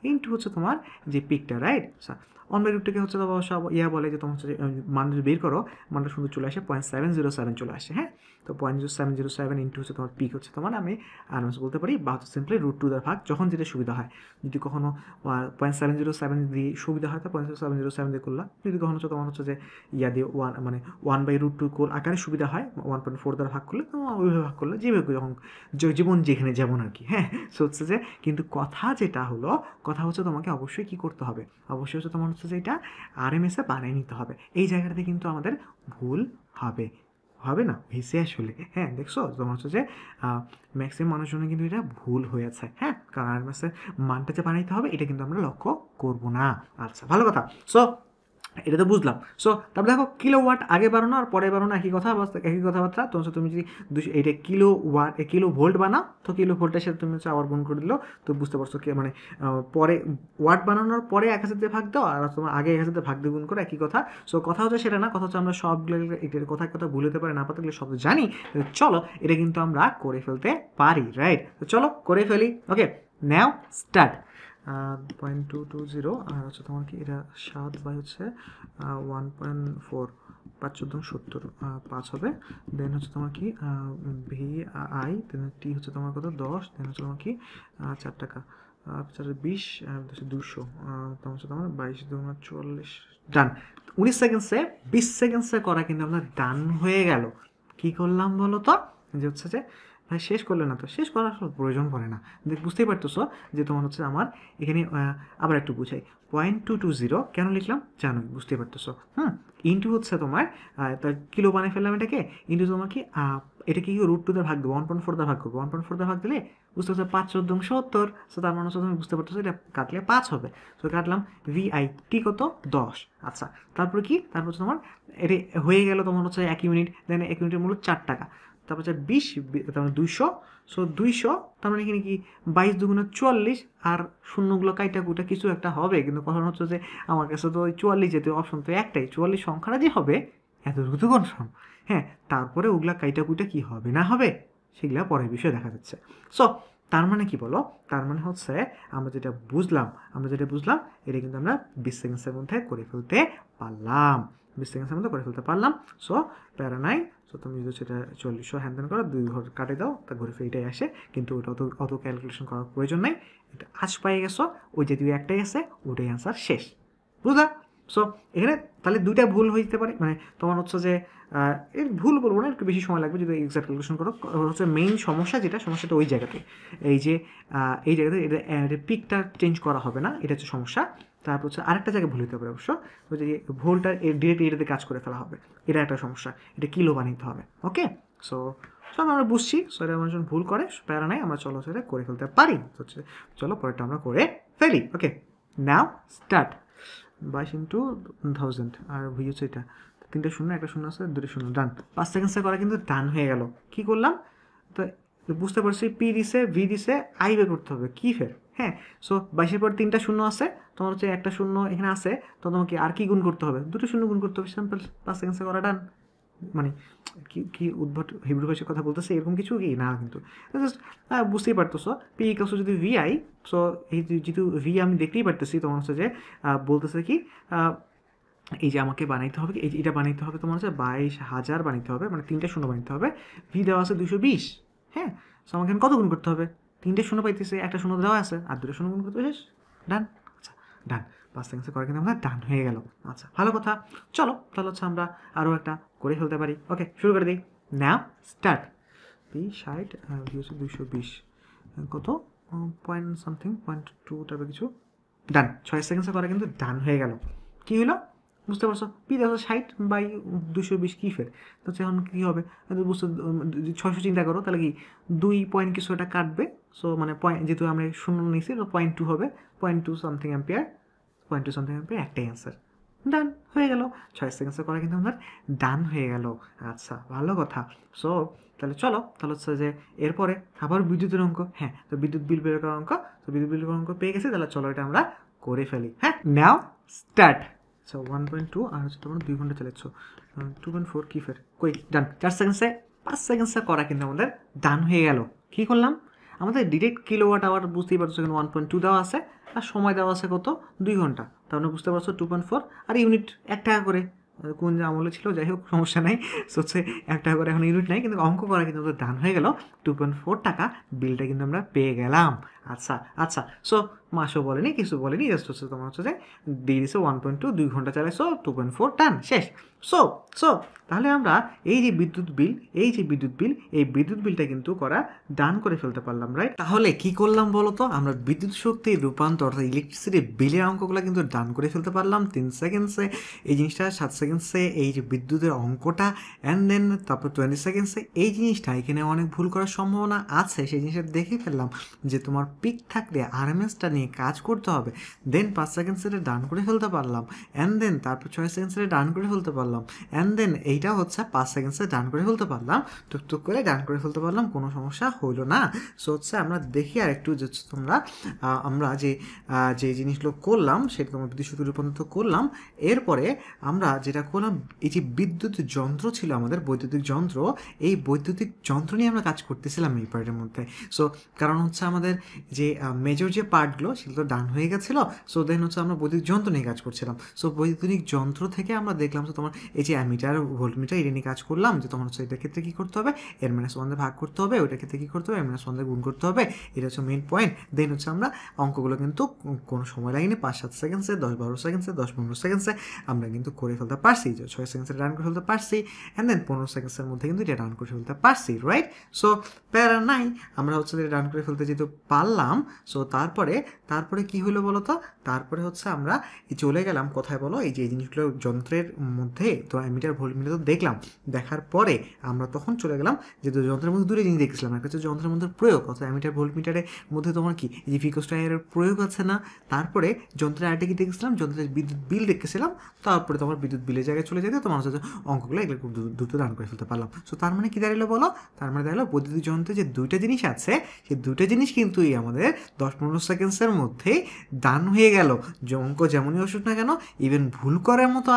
ইন্টু হচ্ছে তোমার যে পিকটা, রাইট? আচ্ছা, 1/√টাকে হচ্ছে তোমার অবশ্য বলে যে তোমার হচ্ছে মানটা বের করো, মানটা সুন্দর চলে আসে 0.707 চলে আসে, হ্যাঁ? তো 0.707 ইন্টু হচ্ছে তোমার পিক হচ্ছে তোমার, আমি আনসার বলতে পারি বা হচ্ছে সিম্পলি √2 দ্বারা ভাগ, যখন যেটা সুবিধা হয়। যদি কখনো 0.707 দিয়ে সুবিধা হয় তো 0.707 দিয়ে করলাম, যদি কখনো হচ্ছে তোমার হচ্ছে যে দিয়ে 1/√2 আকারে সুবিধা হয়, 1.4 দ্বারা ভাগ করলে ওইভাবে ভাগ করলে যেভাবে যখন জীবন যেখানে যেমন আর কি, হ্যাঁ? সো হচ্ছে যে কিন্তু কথা যেটা হলো, কথা হচ্ছে তোমাকে অবশ্যই কী করতে হবে, অবশ্যই হচ্ছে তোমার হচ্ছে যে এটা RMS-এ বানিয়ে নিতে হবে। এই জায়গাটাতে কিন্তু আমাদের ভুল হবে না, হয়েছে আসলে, হ্যাঁ? দেখছো তোমার হচ্ছে যে ম্যাক্সিমাম মানুষজনের কিন্তু এটা ভুল হয়েছে, হ্যাঁ? কারণ RMS-এর মানটা যে বানাইতে হবে এটা কিন্তু আমরা লক্ষ্য করবো না। আচ্ছা, ভালো কথা। সো এটা তো বুঝলাম। সো তারপর দেখো কিলোওয়াট আগে বাড়ানো আর পরে বাড়ানো একই কথাবার্তা। তো তুমি যদি এটা কিলো ভোল্ট বানাও, তো কিলো ভোল্টের সাথে তুমি হচ্ছে আবার গুণ করে দিলো, তো বুঝতে পারছো কি মানে পরে ওয়াট বানানোর পরে 1000 দিয়ে ভাগ দাও, আর তোমার আগে 1000 দিয়ে ভাগ দিয়ে গুণ করে একই কথা। সো কথা হচ্ছে সেটা না, কথা হচ্ছে আমরা সবগুলো এটার কথা ভুল হতে পারে না, পারলে সব জানি। চলো এটা কিন্তু আমরা করে ফেলতে পারি, রাইট? তো চলো করে ফেলি। ওকে, নাও স্টার্ট। 0.220 আর হচ্ছে তোমার কি এটা 7 বাই হচ্ছে 1.4, 5×14 5 হবে। দেন হচ্ছে তোমার কি VI, দেন টি হচ্ছে তোমার কত 10, দেন হচ্ছে তোমার কি 4 টাকা 20, 200, তোমার হচ্ছে তোমার 22×40, ডান। 19 সেকেন্ডসে 20 সেকেন্ডসে করা কিন্তু আপনার ডান হয়ে গেল। কি করলাম বলো তো, যে হচ্ছে যে ভাই শেষ করলে না, তো শেষ করার আসলে প্রয়োজন পড়ে না। বুঝতেই পারতেছো যে তোমার হচ্ছে আমার এখানে আবার একটু বুঝাই, 0.220 কেন লিখলাম জানোই, বুঝতেই পারতেছো। ইন্টু হচ্ছে তোমার কিলো বানিয়ে ফেললাম এটাকে, ইন্টু তোমার কি এটাকে কি √2 দিয়ে ভাগ দেবো, 1.4 দিয়ে ভাগ করবো, 1.4 দিয়ে ভাগ দিলে বুঝতে পারছো 5×14, সো তার মানে হচ্ছে তুমি বুঝতে পারতেছো এটা কাটলে 5 হবে। সো কাটলাম VI টি কত 10। আচ্ছা, তারপরে কি, তারপর হচ্ছে তোমার এটা হয়ে গেল তোমার হচ্ছে 1 মিনিট, দেন 1 মিনিটের মূল্য 4 টাকা, তারপর হচ্ছে 20, তার মানে 200। সো 200 তার মানে এখানে কি 22×40, আর শূন্যগুলো কাইটা কুইটা কিছু একটা হবে, কিন্তু কথা হচ্ছে যে আমার কাছে তো ওই 44 যেতে অপশন তো একটাই, 44 সংখ্যাটা যে হবে এতটুকু তো কনফার্ম, হ্যাঁ? তারপরে ওগুলা কাইটা কুইটা কি হবে না হবে সেগুলা পরের বিষয়ে দেখা যাচ্ছে। সো তার মানে কি বলো, তার মানে হচ্ছে আমরা যেটা বুঝলাম এটা কিন্তু আমরা 20 সেকেন্ডসের মধ্যে করে ফেলতে পারলাম, 20 সেকেন্ডসের মধ্যে করে ফেলতে পারলাম। সো প্যারা নাই। সো তুমি যদি সেটা 40 হ্যান্ডেল করো, 2 ঘর কাটে দাও, তা ঘুরে ফিরে এটাই আসে, কিন্তু ওটা অত ক্যালকুলেশন করার প্রয়োজন নাই। এটা আজ পাই গেছো, ওই যে 2 একটাই আছে, ওটাই অ্যান্সার শেষ, বুঝলা? সো এখানে তাহলে 2টা ভুল হইতে পারে, মানে তোমার হচ্ছে যে এর ভুল বলবো না, একটু বেশি সময় লাগবে যদি এক্সাক্ট ক্যালকুলেশন করো। হচ্ছে মেইন সমস্যাটা ওই জায়গাতে, এই যে এই জায়গাতে এটা পিকটা চেঞ্জ করা হবে না, এটা হচ্ছে সমস্যা। তারপর হচ্ছে আরেকটা জায়গায় ভুল হতে পারে অবশ্য, ওই যে ভুলটা ডিরেক্ট এটাতে কাজ করে ফেলা হবে, এটা একটা সমস্যা, এটা কিলো বানাইতে হবে। ওকে, সো আমরা বুঝছি। সো এটা মানুষজন ভুল করে, প্যারা নাই, আমরা চলো সেটা করে ফেলতে পারি। চলো পরেরটা আমরা করে ফেলি। ওকে, নাও স্টার্ট। 22×1000 আর ভি হচ্ছে এটা 3টা শূন্য, একটা শূন্য আছে, 2টা শূন্য, ডান। 5 সেকেন্ডসে করা কিন্তু ডান হয়ে গেল। কি করলাম তো বুঝতে পারছি, পি দিছে, ভি দিছে, আই বের করতে হবে কি ফের, হ্যাঁ? সো 22-এর পর 3টা শূন্য আছে, তোমার হচ্ছে একটা শূন্য এখানে আছে, তো তোমাকে আর কি গুণ করতে হবে, 2টো শূন্য গুণ করতে হবে, সিম্পল। 5 সেকেন্ডসে করা ডান। মানে কি উদ্ভট হিব্রু ভাষার কথা বলতেছে এরকম কিছু কি না, কিন্তু জাস্ট বুঝতেই পারতেছো পি ইকুয়ালস যদি VI। সো এই যেহেতু ভি আমি দেখতেই পারতেছি, তোমার হচ্ছে যে বলতেছে কি এই যে আমাকে বানাইতে হবে, এই যে এটা বানাইতে হবে তোমার হচ্ছে 22,000 বানাইতে হবে, মানে 3টা শূন্য বানাইতে হবে। ভি দেওয়া আছে 220, হ্যাঁ? সো আমাকে কত গুণ করতে হবে, 3টে শূন্য পাইতেছে, একটা শূন্য দেওয়া আছে, আর 2টা শূন্য গুণ করতে শেষ, ডান। আচ্ছা, ডান। 5 সেকেন্ডসে করে কিন্তু আমরা ডান হয়ে গেল। আচ্ছা, ভালো কথা। চলো তাহলে হচ্ছে আমরা আরও একটা করে ফেলতে পারি। ওকে, শুরু করে দিই। নাও স্টার্ট। পি 60, ভি হচ্ছে 220, কত পয়েন্ট সামথিং, 0.2 টাইপের কিছু, ডান। 6 সেকেন্ডসে করা কিন্তু ডান হয়ে গেল। কী হলো বুঝতে পারছো, পি 60/220 কী ফের, তো এখন কী হবে বুঝতে, 600 চিন্তা করো, তাহলে কি 2 পয়েন্ট কিছু একটা কাটবে। সো মানে পয়েন্ট যেহেতু আমরা শূন্য নিয়েছি, তো 0.2 হবে, 0.2 সামথিং অ্যাম্পিয়ার, 0.2 সামথিং অ্যাম্পিয়ার, একটাই অ্যান্সার, ডান হয়ে গেল। 6 সেকেন্ডসে করা কিন্তু আমার ডান হয়ে গেল। আচ্ছা, ভালো কথা। সো তাহলে চলো, তাহলে হচ্ছে যে এরপরে আবার বিদ্যুতের অঙ্ক, হ্যাঁ? তো বিদ্যুৎ বিল বের করার অঙ্ক, তো বিদ্যুৎ বিল অঙ্ক পেয়ে গেছি, তাহলে চলো এটা আমরা করে ফেলি। হ্যাঁ, নাও স্টার্ট। সো 1.2 আর হচ্ছে তোমরা 2 ঘন্টা চালাচ্ছ, 2.4 কি ফের কই, ডান। 4 সেকেন্ডসে 5 সেকেন্ডসে করা কিন্তু আমাদের ডান হয়ে গেল। কী করলাম, আমাদের ডিরেক্ট কিলোওয়াট আওয়ার বুঝতেই পারছো, এখানে 1.2 দেওয়া আছে, আর সময় দেওয়া আছে কত, 2 ঘন্টা, তাহলে বুঝতে পারছো 2.4, আর ইউনিট 1 টাকা করে, কোন যে আমলে ছিল, যাই হোক সমস্যা নাই, হচ্ছে 1 টাকা করে এখন ইউনিট নাই, কিন্তু অঙ্ক করা কিন্তু আমাদের ডান হয়ে গেল, 2.4 টাকা বিলটা কিন্তু আমরা পেয়ে গেলাম। আচ্ছা আচ্ছা, সো মাসও বলেনি, কিছু বলেনি, জাস্ট হচ্ছে তোমার হচ্ছে যে দিয়ে দিছে 1.2, 2 ঘন্টা চালাইছো, 2.4 টান, শেষ। সো সো তাহলে আমরা এই যে বিদ্যুৎ বিল, এই বিদ্যুৎ বিলটা কিন্তু করা ডান করে ফেলতে পারলাম, রাইট? তাহলে কি করলাম বলো তো, আমরা বিদ্যুৎ শক্তির রূপান্তর অর্থাৎ ইলেকট্রিসিটি বিলের অঙ্কগুলো কিন্তু ডান করে ফেলতে পারলাম 3 সেকেন্ডসে, এই জিনিসটা 7 সেকেন্ডসে, এই যে বিদ্যুতের অঙ্কটা, অ্যান্ড দেন তারপর 20 সেকেন্ডসে এই জিনিসটা, এখানে অনেক ভুল করার সম্ভাবনা আছে, সেই জিনিসটা দেখে ফেললাম যে তোমার পিক থাকলে আরএমএসটা নিয়ে কাজ করতে হবে, দেন 5 সেকেন্ডসে ডান করে ফেলতে পারলাম, অ্যান্ড দেন তারপর 6 সেকেন্ডসে ডান করে ফেলতে পারলাম, অ্যান্ড দেন এইটা হচ্ছে 5 সেকেন্ডসে ডান করে ফেলতে পারলাম, টুকটুক করে ডান করে ফেলতে পারলাম, কোনো সমস্যা হইলো না। সো হচ্ছে আমরা দেখি আর একটু যে তোমরা আমরা যে জিনিসগুলো করলাম সেটা তোমার বিদ্যুৎ শক্তি রূপান্তর করলাম, এরপরে আমরা যেটা করলাম, এই যে বিদ্যুৎ যন্ত্র ছিল আমাদের, বৈদ্যুতিক যন্ত্র, এই বৈদ্যুতিক যন্ত্র নিয়ে আমরা কাজ করতেছিলাম এই পার্টের মধ্যে। সো কারণ হচ্ছে আমাদের যে মেজর যে পার্টগুলো সেগুলো ডান হয়ে গেছিলো, সো দেন হচ্ছে আমরা বৈদ্যুতিক যন্ত্র নিয়ে কাজ করছিলাম। সো বৈদ্যুতিক যন্ত্র থেকে আমরা দেখলাম যে তোমার এই যে অ্যামিটার ভোল্টমিটার এটা নিয়ে কাজ করলাম, যে তোমার হচ্ছে এটার ক্ষেত্রে কী করতে হবে, এর -1 দিয়ে ভাগ করতে হবে, ওইটার ক্ষেত্রে কী করতে হবে, -1 দিয়ে গুণ করতে হবে, এটা হচ্ছে মেন পয়েন্ট। দেন হচ্ছে আমরা অঙ্কগুলো কিন্তু কোনো সময় লাগেনি, 5-7 সেকেন্ডসে, 10-12 সেকেন্ডসে, 10-15 সেকেন্ডসে আমরা কিন্তু করে ফেলতে পারছি, যে 6 সেকেন্ডসে রান করে ফেলতে পারছি, অ্যান্ড দেন 15 সেকেন্ডসের মধ্যে কিন্তু এটা রান করে ফেলতে পারছি, রাইট? সো প্যারা নাই, আমরা হচ্ছে রান করে ফেলতে যেহেতু পারলাম। সো তারপরে কি হলো বলো তো, তারপরে হচ্ছে আমরা চলে গেলাম কোথায় বলো, এই যে জিনিসগুলো যন্ত্রের মধ্যে, তো অ্যামিটার ভোল্টমিটার তো দেখলাম, দেখার পরে আমরা তখন চলে গেলাম যে যন্ত্রের মধ্যে দুটো জিনিস দেখছিলাম, একটা হচ্ছে যন্ত্রের মধ্যে প্রয়োগ, অর্থাৎ অ্যামিটার ভোল্টমিটারের মধ্যে তোমার কি এই যে V=IR এর প্রয়োগ আছে না, তারপরে যন্ত্রের আরেকটা কি দেখছিলাম, যন্ত্রের বিদ্যুৎ বিল দেখেছিলাম, তারপরে তোমার বিদ্যুৎ বিলের জায়গায় চলে যেতে তোমার হচ্ছে অঙ্কগুলো এগুলো খুব দ্রুত রান করে ফেলতে পারলাম। সো তার মানে কি দাঁড়ালো বলো, তার মানে দাঁড়ালো বৈদ্যুতিক যন্ত্রে যে দুইটা জিনিস আছে, সেই দুইটা জিনিস কিন্তু আমাদের 10-15 সেকেন্ডসের মধ্যেই ডান হয়ে গেল, যে অঙ্ক যেমনই আসুক না কেন, ইভেন ভুল করার মতো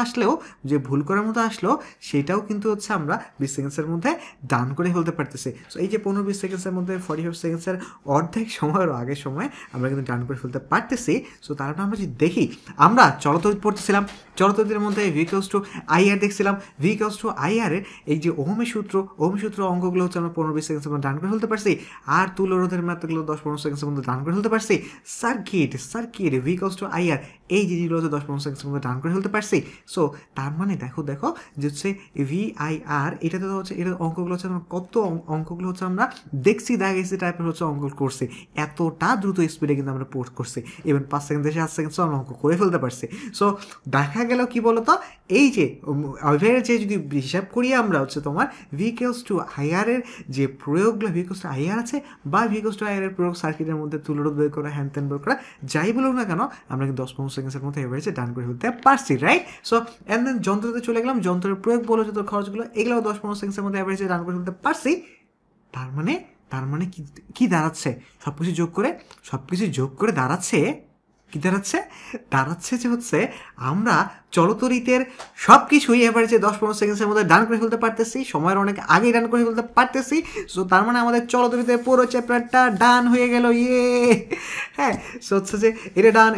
আসলেও সেটাও কিন্তু হচ্ছে আমরা 20 সেকেন্ডসের মধ্যে ডান করে ফেলতে পারতেছি। সো এই যে 15-20 সেকেন্ডসের মধ্যে 45 সেকেন্ডসের অর্ধেক সময়ের আগের সময় আমরা কিন্তু ডান করে ফেলতে পারতেছি। সো তারপর আমরা যদি দেখি, আমরা চলতরিৎ পড়তেছিলাম, চলতরিতের মধ্যে V=IR দেখছিলাম, V=IR এর এই যে ওহমের সূত্র অঙ্কগুলো হচ্ছে আমরা 15-20 সেকেন্ডসের মধ্যে ডান করে ফেলতে পারছি, আর তুল্যরোধের ম্যাথগুলো 10-15 সেকেন্ডসের মধ্যে ডান করে ফেলতে পারছি, সার্কিট V=IR এই জিনিসগুলো হচ্ছে 10-15 সেকেন্ডসের মধ্যে ডান করে ফেলতে পারছি। সো তার মানে দেখো যে হচ্ছে VIR এটাতে তো হচ্ছে, এটা অঙ্কগুলো হচ্ছে আমরা কত অঙ্কগুলো হচ্ছে আমরা দেখছি দাগেছি টাইপের হচ্ছে অঙ্ক করছি, এতটা দ্রুত স্পিডে কিন্তু আমরা পোস্ট করছি, ইভেন 5 সেকেন্ড 7 সেকেন্ডসও আমরা অঙ্ক করে ফেলতে পারছি। সো দেখা গেল কি বলতো, এই যে অভিভারের যে যদি হিসাব করি আমরা হচ্ছে তোমার V=IR এর যে প্রয়োগগুলো V=IR আছে বা V=IR এর প্রয়োগ সার্কিটের মধ্যে তুলরোধ বের করা, হ্যান ত্যান বের করা, যাই বলুক না কেন, আমরা কিন্তু 10-15 সেকেন্ডসের মধ্যে এভারেজে ডান করে ফেলতে পারছি, রাইট? সো অ্যান্ড দেন যন্ত্রতে চলে গেলাম, যন্ত্রের প্রয়োগ বলো যত খরচগুলো, এগুলো 10-15 সেকেন্ডসের মধ্যে এভারেজে ডান করে ফেলতে পারছি। তার মানে কি দাঁড়াচ্ছে, সব কিছু যোগ করে দাঁড়াচ্ছে যে হচ্ছে আমরা চলতরিতের সব কিছুই এভারেজে 10-15 সেকেন্ডসের মধ্যে ডান করে ফেলতে পারতেছি, সময়ের অনেক আগেই ডান করে ফেলতে পারতেছি। সো তার মানে আমাদের চলতরিতের পুরো চ্যাপ্টারটা ডান হয়ে গেল, হ্যাঁ। সো হচ্ছে যে এটা ডান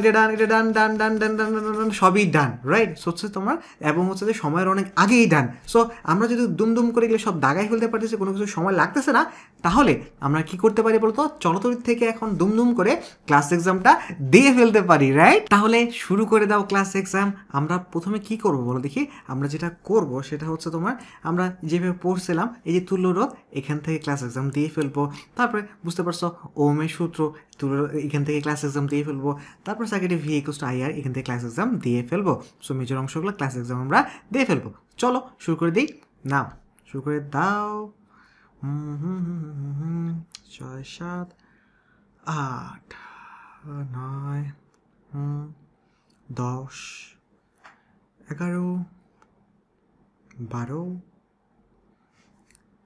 সবই ডান, রাইট? সো হচ্ছে তোমার এবং হচ্ছে যে সময়ের অনেক আগেই ডান। সো আমরা যদি দুম করে গেলে সব দাগাই ফেলতে পারতেছি, কোনো কিছু সময় লাগতেছে না, তাহলে আমরা কি করতে পারি বলতো, চলতরিত থেকে এখন দুম করে ক্লাস এক্সামটা দিয়ে ফেলতে পারি, রাইট? তাহলে শুরু করে দাও ক্লাস এক্সাম। আমরা প্রথমে কি করব বলো দেখি, আমরা যেটা করব সেটা হচ্ছে তোমার, আমরা যেভাবে পড়ছিলাম এই যে তুল্যরোধ, এখান থেকে ক্লাস এক্সাম দিয়ে ফেলবো, তারপরে বুঝতে পারছো ওহমের সূত্র, এখান থেকে ক্লাস এক্সাম দিয়ে ফেলবো, তারপর সার্কিটে V=IR এখান থেকে ক্লাস এক্সাম দিয়ে ফেলবো। সো মেজর অংশগুলো ক্লাস এক্সাম আমরা দিয়ে ফেলবো। চলো শুরু করে দিই, নাও শুরু করে দাও। 6 7 8 9 10 11 12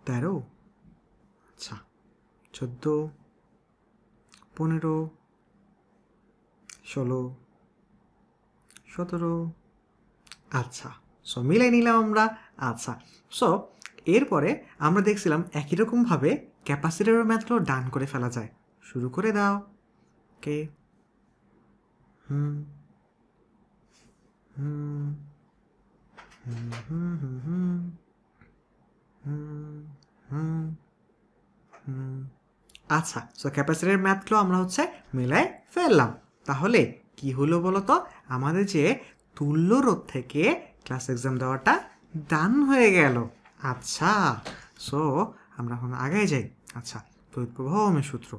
13, আচ্ছা 14 15 16 17, আচ্ছা। সো মিলাই নিলাম আমরা। আচ্ছা, সো এরপরে আমরা দেখছিলাম একই রকমভাবে ক্যাপাসিটরের ম্যাথগুলো ডান করে ফেলা যায়, শুরু করে দাও। ওকে, হুম হুম হুম হুম হুম হুম হুম হুম হুম। আচ্ছা, সো ক্যাপাসিটরের ম্যাথগুলো আমরা হচ্ছে মিলাই ফেললাম। তাহলে কি হলো বলো তো, আমাদের যে তুল্য রোধ থেকে ক্লাস এক্সাম দেওয়াটা ডান হয়ে গেল। আচ্ছা, সো আমরা এখন আগে যাই। আচ্ছা, তড়িৎ প্রবাহ ওহমের সূত্র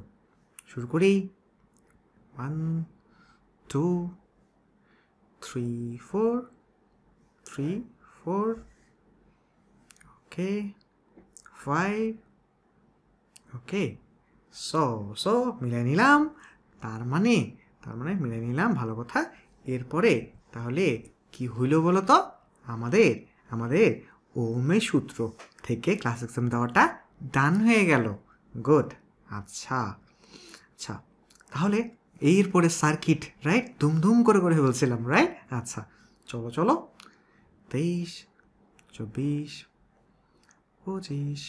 শুরু করি। 1 2 3 4 3 4 ওকে 5 ওকে। সো মিলাই নিলাম। তার মানে মিলাই নিলাম, ভালো কথা। এরপরে তাহলে কি হইল বলো তো, আমাদের আমাদের ওহমের সূত্র থেকে ক্লাস এক্সাম দেওয়াটা ডান হয়ে গেল। গুড। আচ্ছা আচ্ছা, তাহলে এরপরে সার্কিট, রাইট, ধুমধুম করে করে বলছিলাম, রাইট। আচ্ছা, চলো চলো, 23 24 25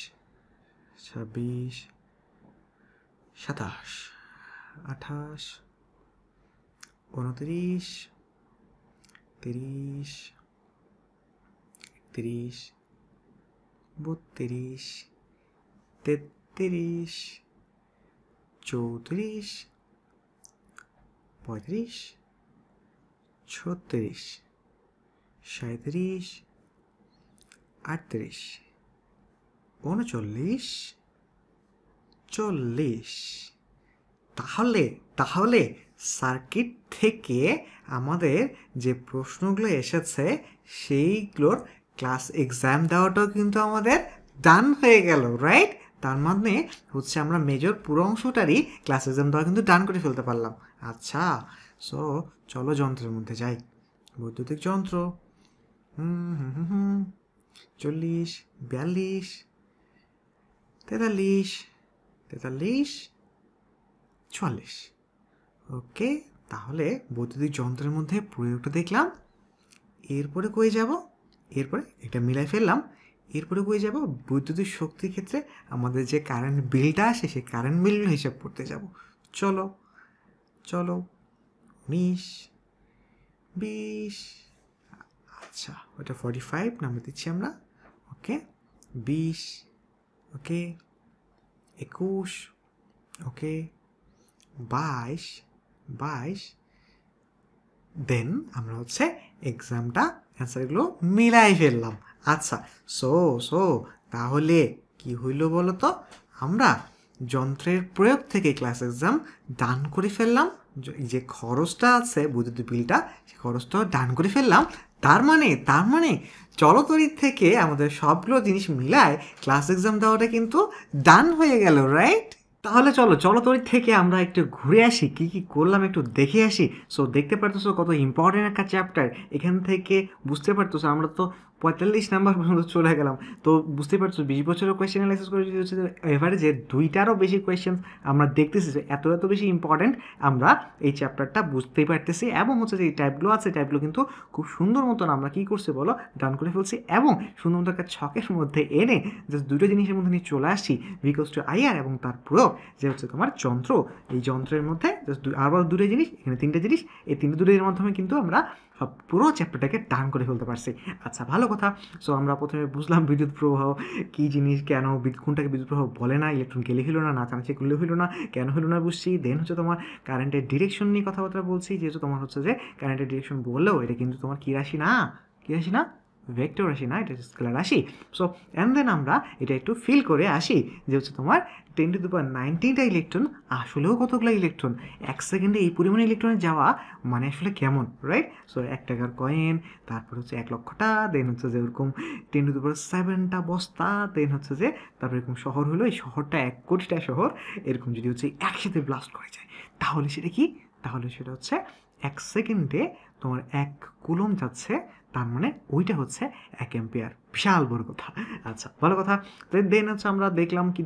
26 27 28 29 30 31 32 33 34 35 36 37 38 39 40। তাহলে তাহলে সার্কিট থেকে আমাদের যে প্রশ্নগুলো এসেছে সেইগুলোর ক্লাস এক্সাম দেওয়াটাও কিন্তু আমাদের ডান হয়ে গেল, রাইট। তার মানে হচ্ছে আমরা মেজর পুরো অংশটারই ক্লাস এক্সাম দেওয়া কিন্তু ডান করে ফেলতে পারলাম। আচ্ছা, সো চলো যন্ত্রের মধ্যে যাই। বৈদ্যুতিক যন্ত্র, 40 42 43 43 44। ওকে, তাহলে বৈদ্যুতিক যন্ত্রের মধ্যে প্রয়োগটা দেখলাম। এরপরে কই যাব, এরপরে এটা মিলাই ফেললাম। এরপরে কই যাব, বৈদ্যুতিক শক্তির ক্ষেত্রে আমাদের যে কারেন্ট বিলটা আসে সেই কারেন্ট বিল হিসাব করতে যাব। চলো চলো, 19 20, আচ্ছা ওটা 45 নাম্বার দিচ্ছি আমরা। ওকে, 20, ওকে 21, ওকে 22 22। দেন আমরা হচ্ছে এক্সামটা অ্যান্সারগুলো মিলাই ফেললাম। আচ্ছা, সো তাহলে কি হইল বলো তো, আমরা যন্ত্রের প্রয়োগ থেকে ক্লাস এক্সাম ডান করে ফেললাম। যে খরচটা আছে বৈদ্যুতিক বিলটা, সেই খরচটাও ডান করে ফেললাম। তার মানে চলতরিৎ থেকে আমাদের সবগুলো জিনিস মিলায় ক্লাস এক্সাম দেওয়াটা কিন্তু ডান হয়ে গেল, রাইট। তাহলে চলো চলতরিৎ থেকে আমরা একটু ঘুরে আসি, কি কি করলাম একটু দেখে আসি। সো দেখতে পারতেছো কত ইম্পর্টেন্ট একটা চ্যাপ্টার। এখান থেকে বুঝতে পারতেছো আমরা তো 45 নাম্বার পর্যন্ত চলে গেলাম। তো বুঝতে পারছো 20 বছরের কোয়েশ্চেন অ্যানালাইসিস করে যদি হচ্ছে এভারেজে 2টারও বেশি কোয়েশ্চেন আমরা দেখতেছি, এত এত বেশি ইম্পর্টেন্ট আমরা এই চ্যাপ্টারটা বুঝতেই পারতেছি। এবং হচ্ছে যে এই টাইপগুলো আছে, টাইপগুলো কিন্তু খুব সুন্দর মতন আমরা কী করছি বলো, ডান করে ফেলছি। এবং সুন্দর মতো একটা ছকের মধ্যে এনে জাস্ট দুটো জিনিসের মধ্যে নিয়ে চলে আসছি, বিকজ টু আইআর এবং তার প্রয়োগ, যে হচ্ছে তোমার যন্ত্র। এই যন্ত্রের মধ্যে জাস্ট আবার দুটো জিনিস, এখানে 3টে জিনিস, এই 3টে দুটোর মাধ্যমে কিন্তু আমরা সব পুরো চ্যাপ্টারটাকে টান করে ফেলতে পারছি। আচ্ছা, ভালো কথা। সো আমরা প্রথমে বুঝলাম বিদ্যুৎ প্রবাহ কী জিনিস, কেন কোনটাকে বিদ্যুৎ প্রবাহ বলে না, ইলেকট্রন গেলে হলো না, নাচানাচি করলে হলো না, কেন হলো না বুঝছি। দেন হচ্ছে তোমার কারেন্টের ডিরেকশন নিয়ে কথাবার্তা বলছি, যেহেতু তোমার হচ্ছে যে কারেন্টের ডিরেকশন বললেও এটা কিন্তু তোমার কী রাশি না, কী রাশি না, ভেক্টর রাশি না, এটা স্কেলার রাশি। সো অ্যান্ড দেন আমরা এটা একটু ফিল করে আসি যে হচ্ছে তোমার 10⁻19টা ইলেকট্রন আসলেও কতগুলো ইলেকট্রন, 1 সেকেন্ডে এই পরিমাণে ইলেকট্রনে যাওয়া মানে আসলে কেমন, রাইট। সো 1 টাকার কয়েন, তারপর হচ্ছে 1 লক্ষটা, দেন হচ্ছে যে ওরকম 10⁻7টা বস্তা, দেন হচ্ছে যে তারপর এরকম শহর হলো, এই শহরটা 1 কোটিটা শহর এরকম যদি হচ্ছে একসাথে ব্লাস্ট করে যায়, তাহলে সেটা কি, তাহলে সেটা হচ্ছে 1 সেকেন্ডে তোমার 1 কুলম যাচ্ছে, তার মানে ওইটা হচ্ছে 1 অ্যাম্পিয়ার। বিশাল বড় কথা। আচ্ছা, ভালো কথা। দেন হচ্ছে আমরা দেখলাম কি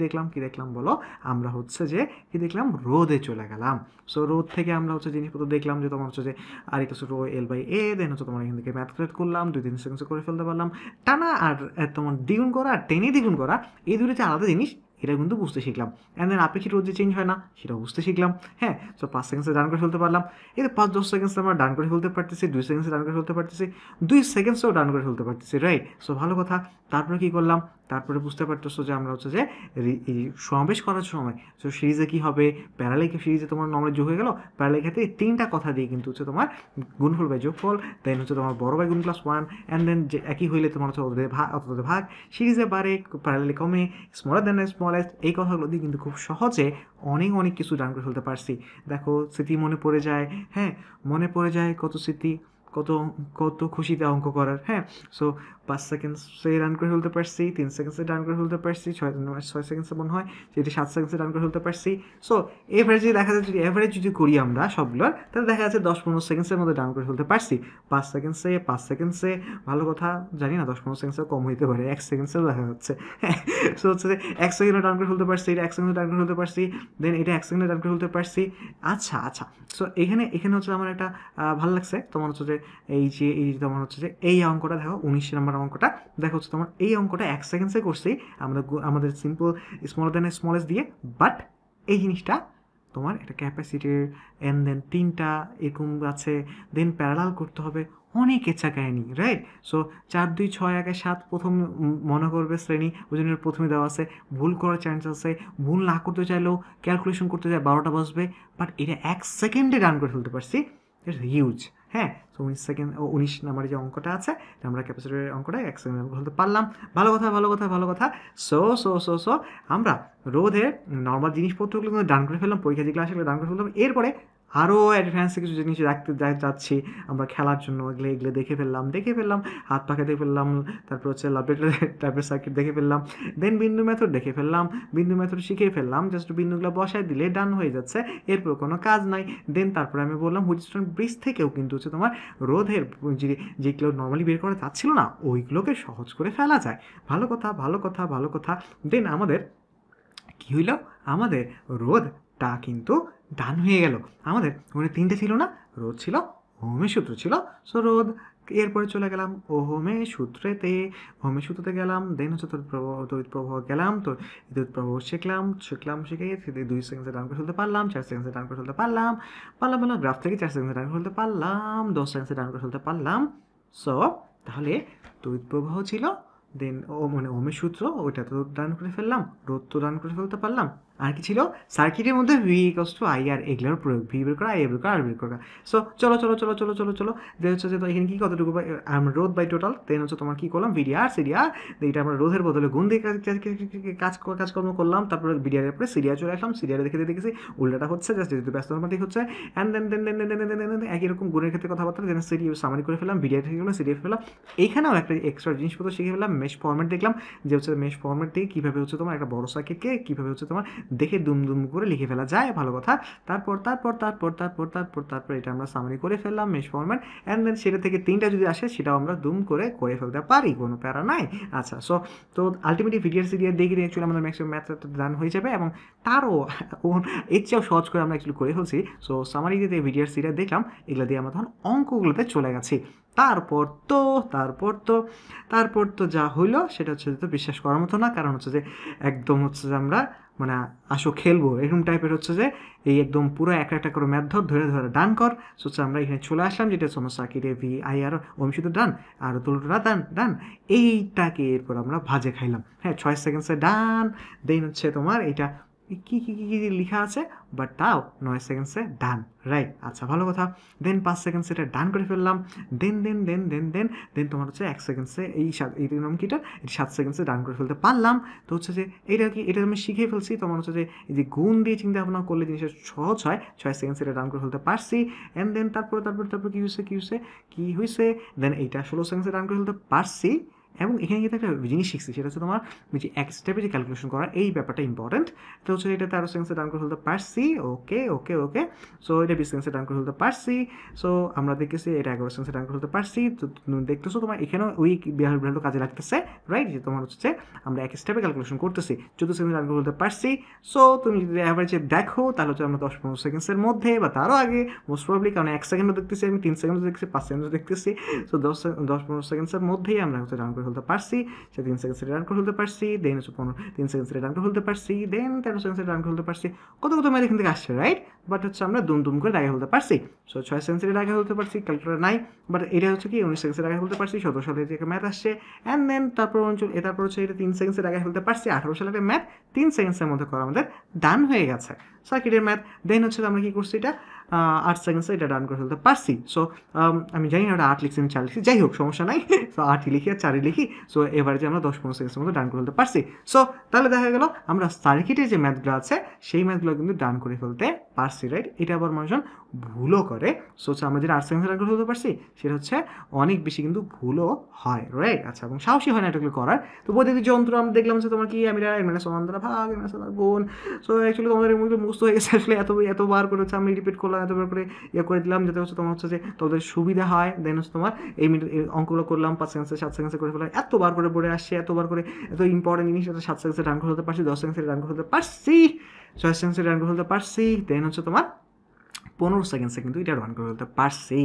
দেখলাম বলো, আমরা হচ্ছে যে কি দেখলাম, রোদে চলে গেলাম। সো রোদ থেকে আমরা হচ্ছে জিনিসপত্র দেখলাম যে তোমার হচ্ছে যে আর একটু রো L/A, দেন হচ্ছে তোমার এখান থেকে ম্যাথ ক্যালকুলেট করলাম, 2-3 সেকেন্ডে করে ফেলতে পারলাম। টানা আর তোমার দ্বিগুণ করা আর টেনে দ্বিগুণ করা, এই দুটো যে আলাদা জিনিস, এটা কিন্তু বুঝতে শিখলাম। অ্যান্ড দেন আপেক্ষিক রোধ যে চেঞ্জ হয় না সেটাও বুঝতে শিখলাম। হ্যাঁ, সো 5 সেকেন্ডসে ডান করে ফেলতে পারলাম। এতে 5-10 সেকেন্ডসে আমরা ডান করে ফেলতে পারতেছি, 2 সেকেন্ডসে ডান করে ফেলতে পারতেছি, 2 সেকেন্ডসেও ডান করে ফেলতে পারতেছি, রাইট? সো ভালো কথা। তারপরে কী করলাম, তারপরে বুঝতে পারতেছো যে আমরা হচ্ছে যে এই সমাবেশ করার সময় সো সিরিজে কী হবে, প্যারালেল সিরিজে তোমার নর্মালি যোগ হয়ে গেল, প্যারালেল ক্ষেত্রে 3টা কথা দিয়ে কিন্তু হচ্ছে তোমার গুণফল বাই যোগফল, দেন হচ্ছে তোমার বড় বাই গুণ প্লাস 1, অ্যান্ড দেন যে একই হইলে তোমার হচ্ছে ওদের ভাগ, সিরিজে বাড়ে, প্যারালেলে কমে, স্মলার দেন স্মলেস্ট, এই কথাগুলো দিয়ে কিন্তু খুব সহজে অনেক কিছু ডান করে ফেলতে পারছি। দেখো স্মৃতি মনে পড়ে যায়, হ্যাঁ, মনে পড়ে যায় কত স্মৃতি, কত কত খুশিতে অঙ্ক করার। হ্যাঁ, সো 5 সেকেন্ডসে রান করে ফেলতে পারছি, 3 সেকেন্ডসে রান করে ফেলতে পারছি, 6 সেকেন্ডসে মনে হয় যেটি 7 সেকেন্ডসে রান করে ফেলতে পারছি। সো এভারেজে দেখা যায়, যদি অ্যাভারেজ যদি করি আমরা সবগুলোর, তাহলে দেখা যাচ্ছে 10-15 সেকেন্ডসের মধ্যে রান করে ফেলতে পারছি। 5 সেকেন্ডসে ভালো কথা, জানি না 10-15 সেকেন্ডসে কম হইতে পারে, 1 সেকেন্ডসেও দেখা যাচ্ছে। হ্যাঁ, সো হচ্ছে যে 1 সেকেন্ডে রান করে ফেলতে পারছি, এটা 1 সেকেন্ডে রান করে ফেলতে পারছি, দেন এটা 1 সেকেন্ডে রান করে ফেলতে পারছি। আচ্ছা, সো এখানে হচ্ছে আমার একটা ভালো লাগছে, তোমার হচ্ছে যে এই তোমার হচ্ছে যে এই অঙ্কটা দেখো 19 নম্বর অঙ্কটা দেখো হচ্ছে তোমার এই অঙ্কটা 1 সেকেন্ডসে করছি আমাদের সিম্পল স্মলার দেন স্মলেস্ট দিয়ে, বাট এই জিনিসটা তোমার একটা ক্যাপাসিটির অ্যান্ড দেন 3টা এরকম আছে, দেন প্যারালাল করতে হবে, অনেক ইচ্ছা কাহিনি, রাইট? সো 4 2 6 1 7 প্রথম মনে করবে শ্রেণী, ওই জন্য প্রথমে দেওয়া আছে, ভুল করার চান্স আছে, ভুল না করতে চাইলেও ক্যালকুলেশন করতে যায় 12টা বাজবে, বাট এটা 1 সেকেন্ডে রান করে ফেলতে পারছি, ইটস হিউজ। হ্যাঁ, সো 19 নাম্বারের যে অঙ্কটা আছে, আমরা ক্যাপাসিটরের অঙ্কটা 1 সেকেন্ডে বলতে পারলাম। ভালো কথা। সো আমরা রোধের নর্মাল জিনিসপত্রগুলো কিন্তু ডান করে ফেললাম, পরীক্ষা যে ক্লাসে ডান করে ফেললাম। এরপরে আরও অ্যাডভান্সে কিছু জিনিস রাখতে যাচ্ছি আমরা খেলার জন্য, এগুলো দেখে ফেললাম, হাত পাখা দেখে ফেললাম, তারপর হচ্ছে লাভলেটার টাইপের সার্কিট দেখে ফেললাম, দেন বিন্দু মেথড দেখে ফেললাম, বিন্দু মেথড শিখে ফেললাম, জাস্ট বিন্দুগুলো বসায় দিলে ডান হয়ে যাচ্ছে, এরপর কোনো কাজ নাই। দেন তারপরে আমি বললাম হুইটস্টোন ব্রিজ থেকেও কিন্তু হচ্ছে তোমার রোধের যেগুলো নর্মালি বের করা যাচ্ছিল না ওইগুলোকে সহজ করে ফেলা যায়। ভালো কথা। দেন আমাদের কী হইল, আমাদের রোধটা কিন্তু ডান হয়ে গেল। আমাদের ওখানে 3টে ছিল না, রোধ ছিল, ওহমের সূত্র ছিল, সো রোধ। এরপরে চলে গেলাম ওহমের সূত্রতে গেলাম, দেন হচ্ছে তড়িৎ প্রবাহ গেলাম, তো তড়িৎ প্রবাহ শিখলাম, শিখে 2 সেকেন্ডে রান করে ফেলতে পারলাম, 4 সেকেন্ডে রান করে ফেলতে পারলাম, গ্রাফ থেকে 4 সেকেন্ডে রান করে ফেলতে পারলাম, 10 সেকেন্ডে রান করে ফেলতে পারলাম। সো তাহলে তড়িৎ প্রবাহ ছিল, দেন ওহমের সূত্র, ওইটা তো রান করে ফেললাম, রোধ তো রান করে ফেলতে পারলাম, আর কি ছিল সার্কিটের মধ্যে ভি ইকুয়ালস টু আই আর, এগুলোর প্রয়োগ, ভি বের করা, আই বের করা, আর বের করা। সো চলো যে হচ্ছে যে এখানে কি কতটুকু রোধ বাই টোটাল, দেন হচ্ছে তোমার কি করলাম ভিডিআর সিডিআর, এইটা আমরা রোধের বদলে গুণ দিয়ে কাজকর্ম করলাম, তারপরে ভিডিআরের পরে সিডিআর চলে আসলাম, সিডিআর দেখেছি উল্টাটা হচ্ছে, জাস্ট যেহেতু ব্যস্ত অনুপাতিক হচ্ছে, অ্যান্ড দেন একই রকম গুণের ক্ষেত্রে কথাবার্তা, দেন সিডি সামারি করে ফেললাম, ভিডিআর থেকে গেলাম, সিডিআর ফেললাম। এইখানেও একটা এক্সট্রা জিনিসপত্র শিখে ফেললাম, মেশ ফরম্যাট দেখলাম, যে হচ্ছে মেশ ফরম্যাট দিয়ে কীভাবে হচ্ছে তোমার একটা বড় সার্কিটকে কীভাবে হচ্ছে তোমার দেখে দুম করে লিখে ফেলা যায়। ভালো কথা। তারপর এটা আমরা সামারি করে ফেললাম মেশ ফরম্যাট, অ্যান্ড দেন সেটা থেকে 3টা যদি আসে সেটাও আমরা দুম করে ফেলতে পারি, কোনো প্যারা নাই। আচ্ছা, সো তো আলটিমেটলি ভিডিওর সিরিয়াল দেখে অ্যাকচুয়ালি আমাদের ম্যাক্সিমাম ম্যাথটা ডান হয়ে যাবে, এবং তারও এর চেয়েও সহজ করে আমরা অ্যাকচুয়ালি করে ফেলছি। সো সামারি দিয়ে ভিডিওর সিরিয়াল দেখলাম, এগুলো দিয়ে আমরা তখন অঙ্কগুলোতে চলে গেছি। তারপর তো যা হইলো সেটা হচ্ছে যে বিশ্বাস করার মতো না, কারণ হচ্ছে যে একদম হচ্ছে যে আমরা মানে আসো খেলবো এরকম টাইপের হচ্ছে যে এই একদম পুরো একটা করে ম্যাথ ধরে ডান কর। হচ্ছে আমরা এখানে চলে আসলাম, যেটা হচ্ছে সার্কিটে ভি আই আর ওম শুধু ডান আর তুলটোটা ডান এইটাকে এরপর আমরা ভাজে খাইলাম। হ্যাঁ, 6 সেকেন্ডসে ডান, দেন হচ্ছে তোমার এটা কি লেখা আছে, বাট তাও 9 সেকেন্ডসে ডান, রাইট? আচ্ছা, ভালো কথা। দেন 5 সেকেন্ডসে এটা ডান করে ফেললাম, দেন তোমার হচ্ছে 1 সেকেন্ডসে এই নাম কিটা 7 সেকেন্ডসে ডান করে ফেলতে পারলাম। তো হচ্ছে যে এটা আমি শিখে ফেলছি। তোমার হচ্ছে যে এই যে গুণ দিয়ে চিন্তা ভাবনা করলে জিনিসটা সহজ হয়। 6 সেকেন্ডসে এটা ডান করে ফেলতে পারছি, অ্যান্ড দেন তারপর কি হয়েছে দেন এইটা 16 সেকেন্ডসে ডান করে ফেলতে পারছি। এবং এখানে কিন্তু একটা জিনিস শিখছি, সেটা হচ্ছে তোমার যে এক স্টেপে যে ক্যালকুলেশন করা, এই ব্যাপারটা ইম্পর্টেন্ট। তো হচ্ছে এটা 13 সেকেন্ডসে ডান করে ফেলতে পারছি, ওকে। সো এটা 20 সেকেন্ডসে ডান করে ফেলতে পারছি। সো আমরা দেখতেছি এটা 11 সেকেন্ডসে ডান করে ফেলতে পারছি। তো দেখতেছো তোমার এখানেও ওই ভ্যালু কাজে লাগতেছে, রাইট? যে তোমার হচ্ছে আমরা এক স্টেপে ক্যালকুলেশন করতেছি। 14 সেকেন্ডে ডান করে ফেলতে পারছি। সো তুমি যদি অ্যাভারেজে দেখো তাহলে হচ্ছে আমরা 10-15 সেকেন্ডসের মধ্যে বা তারও আগে মোস্ট প্রবলি, কারণ 1 সেকেন্ডও দেখতেছি আমি, 3 সেকেন্ডও দেখতেছি, 5 সেকেন্ডও দেখতেছি। সো 10-15 সেকেন্ডসের মধ্যেই আমরা হচ্ছে ডান করে ফেলতে পারছি, সে 3 সেকেন্ডে রান করে ফেলতে পারছি, দেন হচ্ছে 3 সেকেন্ডে রান করে ফেলতে পারছি, দেন 13 সেকেন্ডে রান করে ফেলতে পারছি। কত ম্যাথ এখান থেকে আসছে, রাইট? বাট হচ্ছে আমরা দুম করে দাগে ফেলতে পারছি। সো 6 সেকেন্ডে দাগে ফেলতে পারছি, ক্যালকুলেটর নাই, বাট এটা হচ্ছে কি 19 সেকেন্ডে দাগে ফেলতে পারছি, 17 সালে থেকে ম্যাথ আসছে। অ্যান্ড দেন তারপর হচ্ছে এটা 3 সেকেন্ডে দাগে ফেলতে পারছি, 18 সালের ম্যাথ 3 সেকেন্ডের মধ্যে করা আমাদের ডান হয়ে গেছে সার্কিটের ম্যাথ। দেন হচ্ছে আমরা কি করছি, এটা 8 সেকেন্ডসে এটা ডান করে ফেলতে পারছি। সো আমি জানি না ওটা 8 লিখছি, আমি 4 লিখছি, যাই হোক সমস্যা নাই। সো 8ই লিখি আর 4ই লিখি। সো এবারে যে আমরা 10-15 সেকেন্ডের মধ্যে ডান করে ফেলতে পারছি। সো তাহলে দেখা গেল আমরা সার্কিটে যে ম্যাথগুলো আছে সেই ম্যাথগুলো কিন্তু ডান করে ফেলতে পারছি, রাইট? এটা আবার মানুষজন ভুলও করে। সো আমরা যেটা 8 সেকেন্ডে ডান করে ফেলতে পারছি সেটা হচ্ছে অনেক বেশি কিন্তু ভুলও হয়, রাইট? আচ্ছা, এবং সাহসী হয় না এটাগুলো করার। তো বৈদ্যুতিক যন্ত্র আমরা দেখলাম যে তোমার কি আমি সমান দ্বারা ভাগ গুণ। সো অ্যাকচুয়ালি তোমাদের এর মধ্যে মুখস্থ হয়ে গেছে আসলে, এতবার করে হচ্ছে আমি রিপিট করলাম, এতবার করে করে দিলাম, যাতে হচ্ছে তোমার হচ্ছে যে তোমাদের সুবিধা হয়। দেন হচ্ছে তোমার এই অঙ্কগুলো করলাম 5 সেকেন্ডে 7 সেকেন্ডে করে ফেলাম, এতবার করে পড়ে আসছে, এতবার করে এত ইম্পর্টেন্ট জিনিস 7 সেকেন্ডে রান করে ফেলতে পারছি, 10 সেকেন্ডে রান করে ফেলতে পারছি, 6 সেকেন্ডে রান করে ফেলতে পারছি, দেন হচ্ছে তোমার 15 সেকেন্ডসে কিন্তু এটা রান করে ফেলতে পারছি।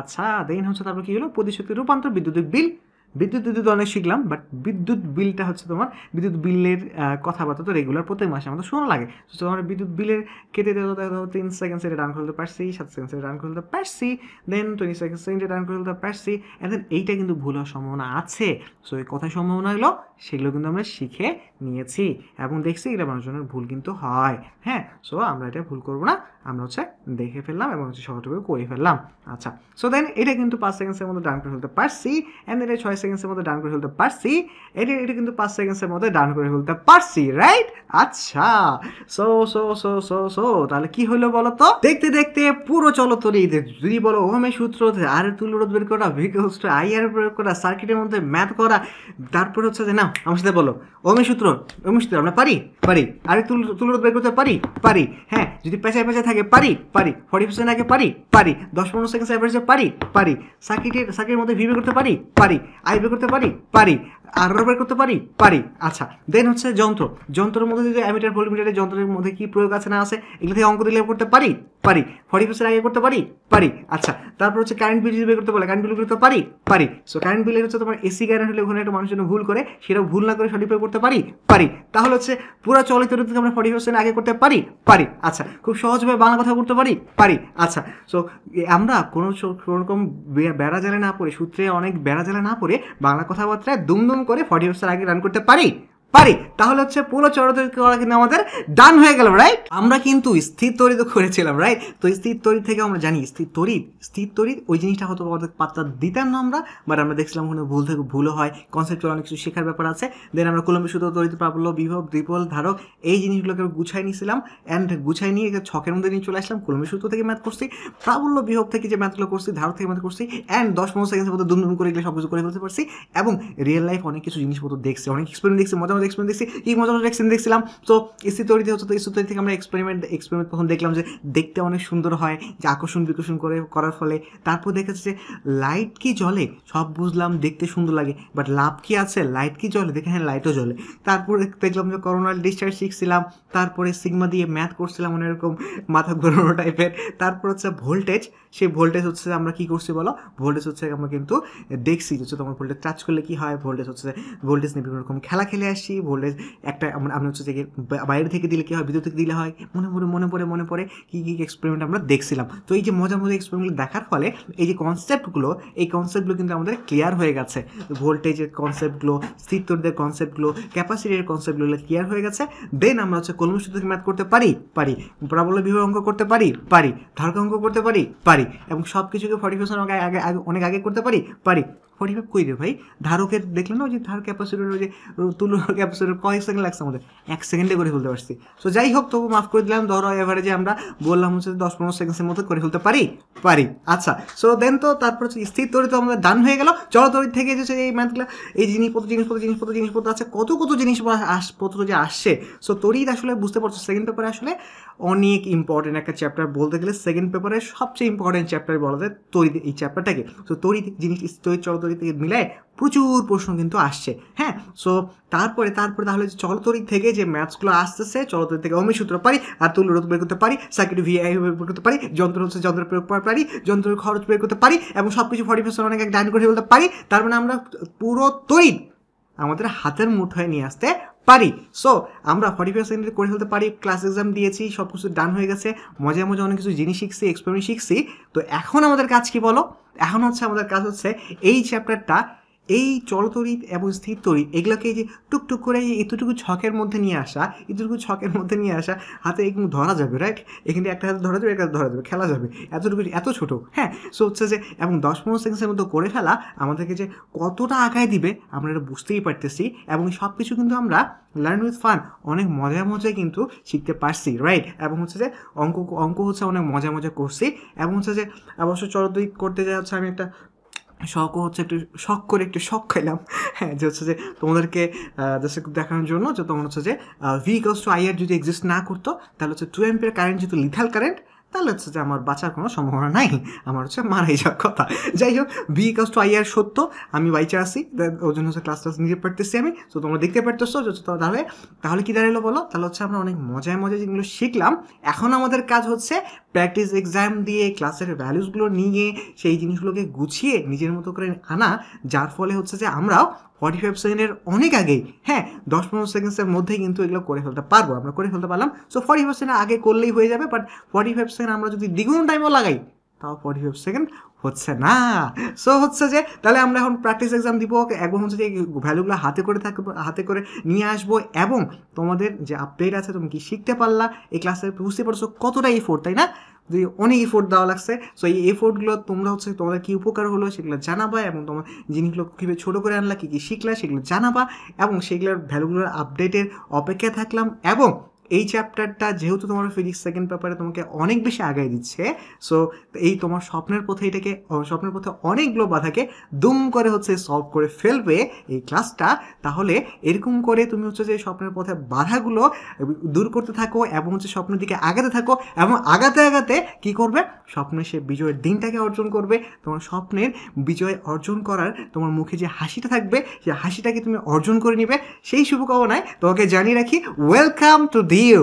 আচ্ছা, দেন হচ্ছে তারপর কি হলো, প্রতিশক্তি রূপান্তর, বিদ্যুৎ বিল। বিদ্যুৎ অনেক শিখলাম, বাট বিদ্যুৎ বিলটা হচ্ছে তোমার বিদ্যুৎ বিলের কথাবার্তা তো রেগুলার প্রত্যেক মাসে আমাদের শোনা লাগে। তো তোমার বিদ্যুৎ বিলের কেটে দেওয়া 3 সেকেন্ডসে রান করে ফেলতে পারছি, 7 সেকেন্ডসে রান করে ফেলতে পারছি, দেন 20 সেকেন্ডে রান করে ফেলতে পারছি। অ্যান্ড দেন এইটা কিন্তু ভুল হওয়ার সম্ভাবনা আছে। সো এই কথার সম্ভাবনা হলো সেগুলো কিন্তু আমরা শিখে নিয়েছি এবং দেখছি এটা মানুষজনের ভুল কিন্তু হয়। হ্যাঁ, সো আমরা এটা ভুল করবো না, আমরা হচ্ছে দেখে ফেললাম এবং হচ্ছে সহজভাবে করে ফেললাম। আচ্ছা, সো দেন এটা কিন্তু 5 সেকেন্ডসের মধ্যে ডান করে ফেলতে পারছি, অ্যান্ড এটা 6 সেকেন্ডসের মধ্যে ডান করে ফেলতে পারছি, এটা কিন্তু 5 সেকেন্ডসের মধ্যে ডান করে ফেলতে পারছি, রাইট? আচ্ছা, so so so so so তাহলে কি হলো বলো তো? দেখতে দেখতে পুরো চলতরি যদি বলো ওহমের সূত্র, আর তুল্যরোধ বের করা, ভিকলস টু আইআর প্রয়োগ করা, সার্কিটের মধ্যে ম্যাথ করা, তারপর হচ্ছে যে না আমার সাথে বলো ওহমের সূত্র আমরা পারি, আর তুল্যরোধ বের করতে পারি। হ্যাঁ, যদি পেঁচায় থাকে পারি 40% আগে পারি 10-15 সেকেন্ড অ্যাভারেজে পারি সার্কিটের মধ্যে ভি বের করতে পারি আই বের করতে পারি আর বের করতে পারি। আচ্ছা, দেন হচ্ছে যন্ত্রের মধ্যে যদি অ্যামিটার ভোল্টমিটারের যন্ত্রের মধ্যে কি প্রয়োগ আছে না আছে এগুলো থেকে অঙ্ক দিলে করতে পারি 40% আগে করতে পারি। আচ্ছা, তারপর হচ্ছে কারেন্ট বিল যদি বের করতে বলে কারেন্ট বিল করতে পারি। সো কারেন্ট বিলের হচ্ছে তোমার এসি কারেন্ট হলে ওখানে একটা মানুষের ভুল করে, সেটা ভুল না করে সঠিকভাবে করতে পারি। তাহলে হচ্ছে পুরো চলিত থেকে আমরা 40% আগে করতে পারি। আচ্ছা, খুব সহজভাবে বাংলা কথা করতে পারি। আচ্ছা, সো আমরা কোনো রকম বেড়া জালে না পড়ে, সূত্রে অনেক বেড়া জালে না পড়ে বাংলা কথাবার্তায় দুম করে 40% আগে রান করতে পারি। তাহলে হচ্ছে পুরো চরতরি করা কিন্তু আমাদের ডান হয়ে গেল, রাইট? আমরা কিন্তু স্থির তড়িৎ করেছিলাম, রাইট? তো স্থির তড়িৎ থেকে আমরা জানি স্থির তড়িৎ ওই জিনিসটা হয়তো আমাদের পাত্তা দিতাম না আমরা, বাট আমরা দেখছিলাম ওখানে ভুলও হয়, কনসেপ্টুয়াল অনেক কিছু শেখার ব্যাপার আছে। দেন আমরা কুলম্বের সূত্র, তড়িৎ প্রাবল্য, বিভব, দ্বিপল, ধারক এই জিনিসগুলোকে গুছাই নিয়েছিলাম, অ্যান্ড গুছাই নিয়ে ছকের মধ্যে নিয়ে চলে আসলাম। কুলম্বের সূত্র থেকে ম্যাথ করছি, প্রাবল্য বিভব থেকে যে ম্যাথগুলো করছি, ধারক থেকে ম্যাথ করছি, অ্যান্ড 10-15 সেকেন্ডের মধ্যে দুম করে এগুলো সব কিছু করে ফেলতে পারছি। এবং রিয়েল লাইফ অনেক কিছু জিনিসপত্র দেখছি, অনেক এক্সপেরিমেন্ট দেখছি, মজা এক্সপেরিমেন্ট দেখছি, এই মজা এক্সপেরিমেন্ট দেখছিলাম। তো স্থির তড়িৎ হচ্ছে, তো স্থির তড়িৎ থেকে আমরা এক্সপেরিমেন্ট তখন দেখলাম যে দেখতে অনেক সুন্দর হয়, যে আকর্ষণ বিকর্ষণ করার ফলে। তারপর দেখেছে যে লাইট কি জ্বলে, সব বুঝলাম, দেখতে সুন্দর লাগে, বাট লাভ কি আছে, লাইট কি জ্বলে, দেখে হ্যাঁ লাইটও জ্বলে। তারপরে দেখলাম যে করোনাল ডিসচার্জ শিখছিলাম, তারপরে সিগমা দিয়ে ম্যাথ করছিলাম অনেকরকম মাথা ঘোরানো টাইপের। তারপর হচ্ছে ভোল্টেজ, সেই ভোল্টেজ হচ্ছে আমরা কি করছি বলো, ভোল্টেজ হচ্ছে আমরা কিন্তু দেখছি হচ্ছে তোমার ভোল্টেজ টাচ করলে কি হয়, ভোল্টেজ নিয়ে বিভিন্ন রকম খেলা খেলে আসছি। ভোল্টেজ একটা আমরা হচ্ছে যে বাইরে থেকে দিলে কী হয়, ভিতর থেকে দিলে হয়, মনে পড়ে কী এক্সপেরিমেন্ট আমরা দেখছিলাম। তো এই যে মজা এক্সপেরিমেন্টগুলো দেখার ফলে এই যে কনসেপ্টগুলো কিন্তু আমাদের ক্লিয়ার হয়ে গেছে। ভোল্টেজের কনসেপ্টগুলো, স্থির তড়িতের কনসেপ্টগুলো, ক্যাপাসিটির কনসেপ্টগুলো ক্লিয়ার হয়ে গেছে। দেন আমরা হচ্ছে কুলম্বের সূত্র থেকে ম্যাথ করতে পারি, প্রাবল্য বিভব অঙ্ক করতে পারি, ধারক অঙ্ক করতে পারি, এবং সব কিছুকে 40% অনেক আগে করতে পারি। 45 কই রে ভাই, ধারকের দেখলেন না ওই যে ধারক ক্যাপাসিটর, ওই যে তুলো ক্যাপাসিটর কয়েক সেকেন্ড লাগছে আমাদের, 1 সেকেন্ডে করে ফেলতে পারছি। সো যাই হোক, তবু মাফ করে দিলাম, ধরো এভারেজে আমরা বললাম হচ্ছে 10-15 সেকেন্ডের মধ্যে করে ফেলতে পারি। আচ্ছা, সো দেন তো তারপর হচ্ছে স্থির তড়িৎ তো আমাদের ডান হয়ে গেল। চল তড়িৎ থেকে যে এই ম্যাথগুলো, এই জিনিসপত্র আছে, কত জিনিসপত্র যে আসছে। সো তড়িৎ আসলে বুঝতে পারছো সেকেন্ড পেপারে আসলে অনেক ইম্পর্টেন্ট একটা চ্যাপ্টার, বলতে গেলে সেকেন্ড পেপারের সবচেয়ে ইম্পর্টেন্ট চ্যাপ্টার বলা যায় তড়িৎ এই চ্যাপ্টারটাকে। তো তড়িৎ জিনিস তড়িৎ চলতড়িৎ থেকে মিলায় প্রচুর প্রশ্ন কিন্তু আসছে। হ্যাঁ, সো তারপরে তাহলে চলতড়িৎ থেকে যে ম্যাথসগুলো আসতেছে, চলতড়িৎ থেকে অমিত সূত্র পারি, আর তুল্য রোধ বের করতে পারি, সার্কিট ভিআই বের করতে পারি, যন্ত্র প্রয়োগ পারি, যন্ত্রের খরচ বের করতে পারি, এবং সব কিছু 40% অনেক ডাইন করে বলতে পারি। তার মানে আমরা পুরো তড়িৎ আমাদের হাতের মুঠোয় নিয়ে আসতে পারি। সো আমরা 45% করে ফেলতে পারি। ক্লাস এক্সাম দিয়েছি, সব কিছু ডান হয়ে গেছে, মজায় মজা অনেক কিছু জিনিস শিখছি, এক্সপেরিমেন্ট শিখছি। তো এখন আমাদের কাজ কি বলো? এখন আমাদের কাজ হচ্ছে এই চ্যাপ্টারটা, এই চলতড়িৎ এবং স্থির তড়িৎ এগুলোকে যে টুকটুক করে এতটুকু ছকের মধ্যে নিয়ে আসা, হাতে এগুলো ধরা যাবে, রাইট? এখানে একটা হাতে ধরা যাবে, একটা ধরা যাবে, খেলা যাবে, এতটুকু, এত ছোটো। হ্যাঁ, সো হচ্ছে যে এবং 10-15 সেকেন্ডের মধ্যে করে ফেলা আমাদেরকে যে কতটা আগায় দিবে আমরা এটা বুঝতেই পারতেছি। এবং সব কিছু কিন্তু আমরা লার্ন উইথ ফান অনেক মজায় কিন্তু শিখতে পারছি, রাইট? এবং হচ্ছে যে অঙ্ক হচ্ছে অনেক মজা করছি। এবং হচ্ছে যে অবশ্য চলতড়িৎ করতে যাওয়া হচ্ছে আমি একটা একটু শখ খাইলাম। হ্যাঁ, যে হচ্ছে যে তোমাদেরকে জাস্ট একটু দেখানোর জন্য যে তোমার হচ্ছে যে V=IR যদি এক্সিস্ট না করতো, তাহলে হচ্ছে 2 অ্যাম্পিয়ার কারেন্ট যেহেতু লিথাল কারেন্ট, তাহলে হচ্ছে যে আমার বাঁচার কোনো সম্ভাবনা নাই, আমার হচ্ছে মারাই যাওয়ার কথা। যাই হোক, V=IR সত্য, আমি বাইচে আসি, ওর জন্য হচ্ছে ক্লাস নিতে পারতেছি আমি। তো তোমরা দেখতে পারতেছো। তাহলে কি দাঁড়ালো বলো? তাহলে হচ্ছে আমরা অনেক মজায় যেগুলো শিখলাম, এখন আমাদের কাজ হচ্ছে প্র্যাকটিস এক্সাম দিয়ে ক্লাসের ভ্যালুসগুলো নিয়ে সেই জিনিসগুলোকে গুছিয়ে নিজের মতো করে আনা, যার ফলে হচ্ছে যে আমরাও 45 সেকেন্ডের অনেক আগেই, হ্যাঁ 10-15 সেকেন্ডসের মধ্যেই কিন্তু এগুলো করে ফেলতে পারবো, আমরা করে ফেলতে পারলাম। সো 45 সেকেন্ড আগে করলেই হয়ে যাবে, বাট 45 সেকেন্ড আমরা যদি দ্বিগুণ টাইমও লাগাই তাও 45 সেকেন্ড হচ্ছে না। সো হচ্ছে যে তাহলে আমরা এখন প্র্যাকটিস এক্সাম দিব, এবং হচ্ছে যে ভ্যালুগুলো হাতে করে নিয়ে আসবো, এবং তোমাদের যে আপডেট আছে তুমি কি শিখতে পারলা এই ক্লাসে, বুঝতে পারছো কতটা এফোর্ট, তাই না? যে অনেক এফোর্ট দেওয়া লাগছে। সো এই এফোর্টগুলো তোমরা হচ্ছে তোমাদের কী উপকার হলো সেগুলো জানাবা, এবং তোমার জিনিসগুলো কীভাবে ছোটো করে আনলা, কী শিখলা সেগুলো জানাবা, এবং সেগুলোর ভ্যালুগুলোর আপডেটের অপেক্ষায় থাকলাম। এবং এই চ্যাপ্টারটা যেহেতু তোমার ফিজিক্স সেকেন্ড পেপারে তোমাকে অনেক বেশি আগায় দিচ্ছে, সো এই তোমার স্বপ্নের পথে অনেকগুলো বাধাকে দুম করে হচ্ছে সলভ করে ফেলবে এই ক্লাসটা। তাহলে এরকম করে তুমি হচ্ছে যে স্বপ্নের পথে বাধাগুলো দূর করতে থাকো, এবং হচ্ছে স্বপ্নের দিকে আগাতে থাকো, এবং আগাতে কি করবে? স্বপ্নের সে বিজয়ের দিনটাকে অর্জন করবে। তোমার স্বপ্নের বিজয় অর্জন করার তোমার মুখে যে হাসিটা থাকবে, সেই হাসিটাকে তুমি অর্জন করে নিবে। সেই শুভকামনায় তোমাকে জানিয়ে রাখি, ওয়েলকাম টু you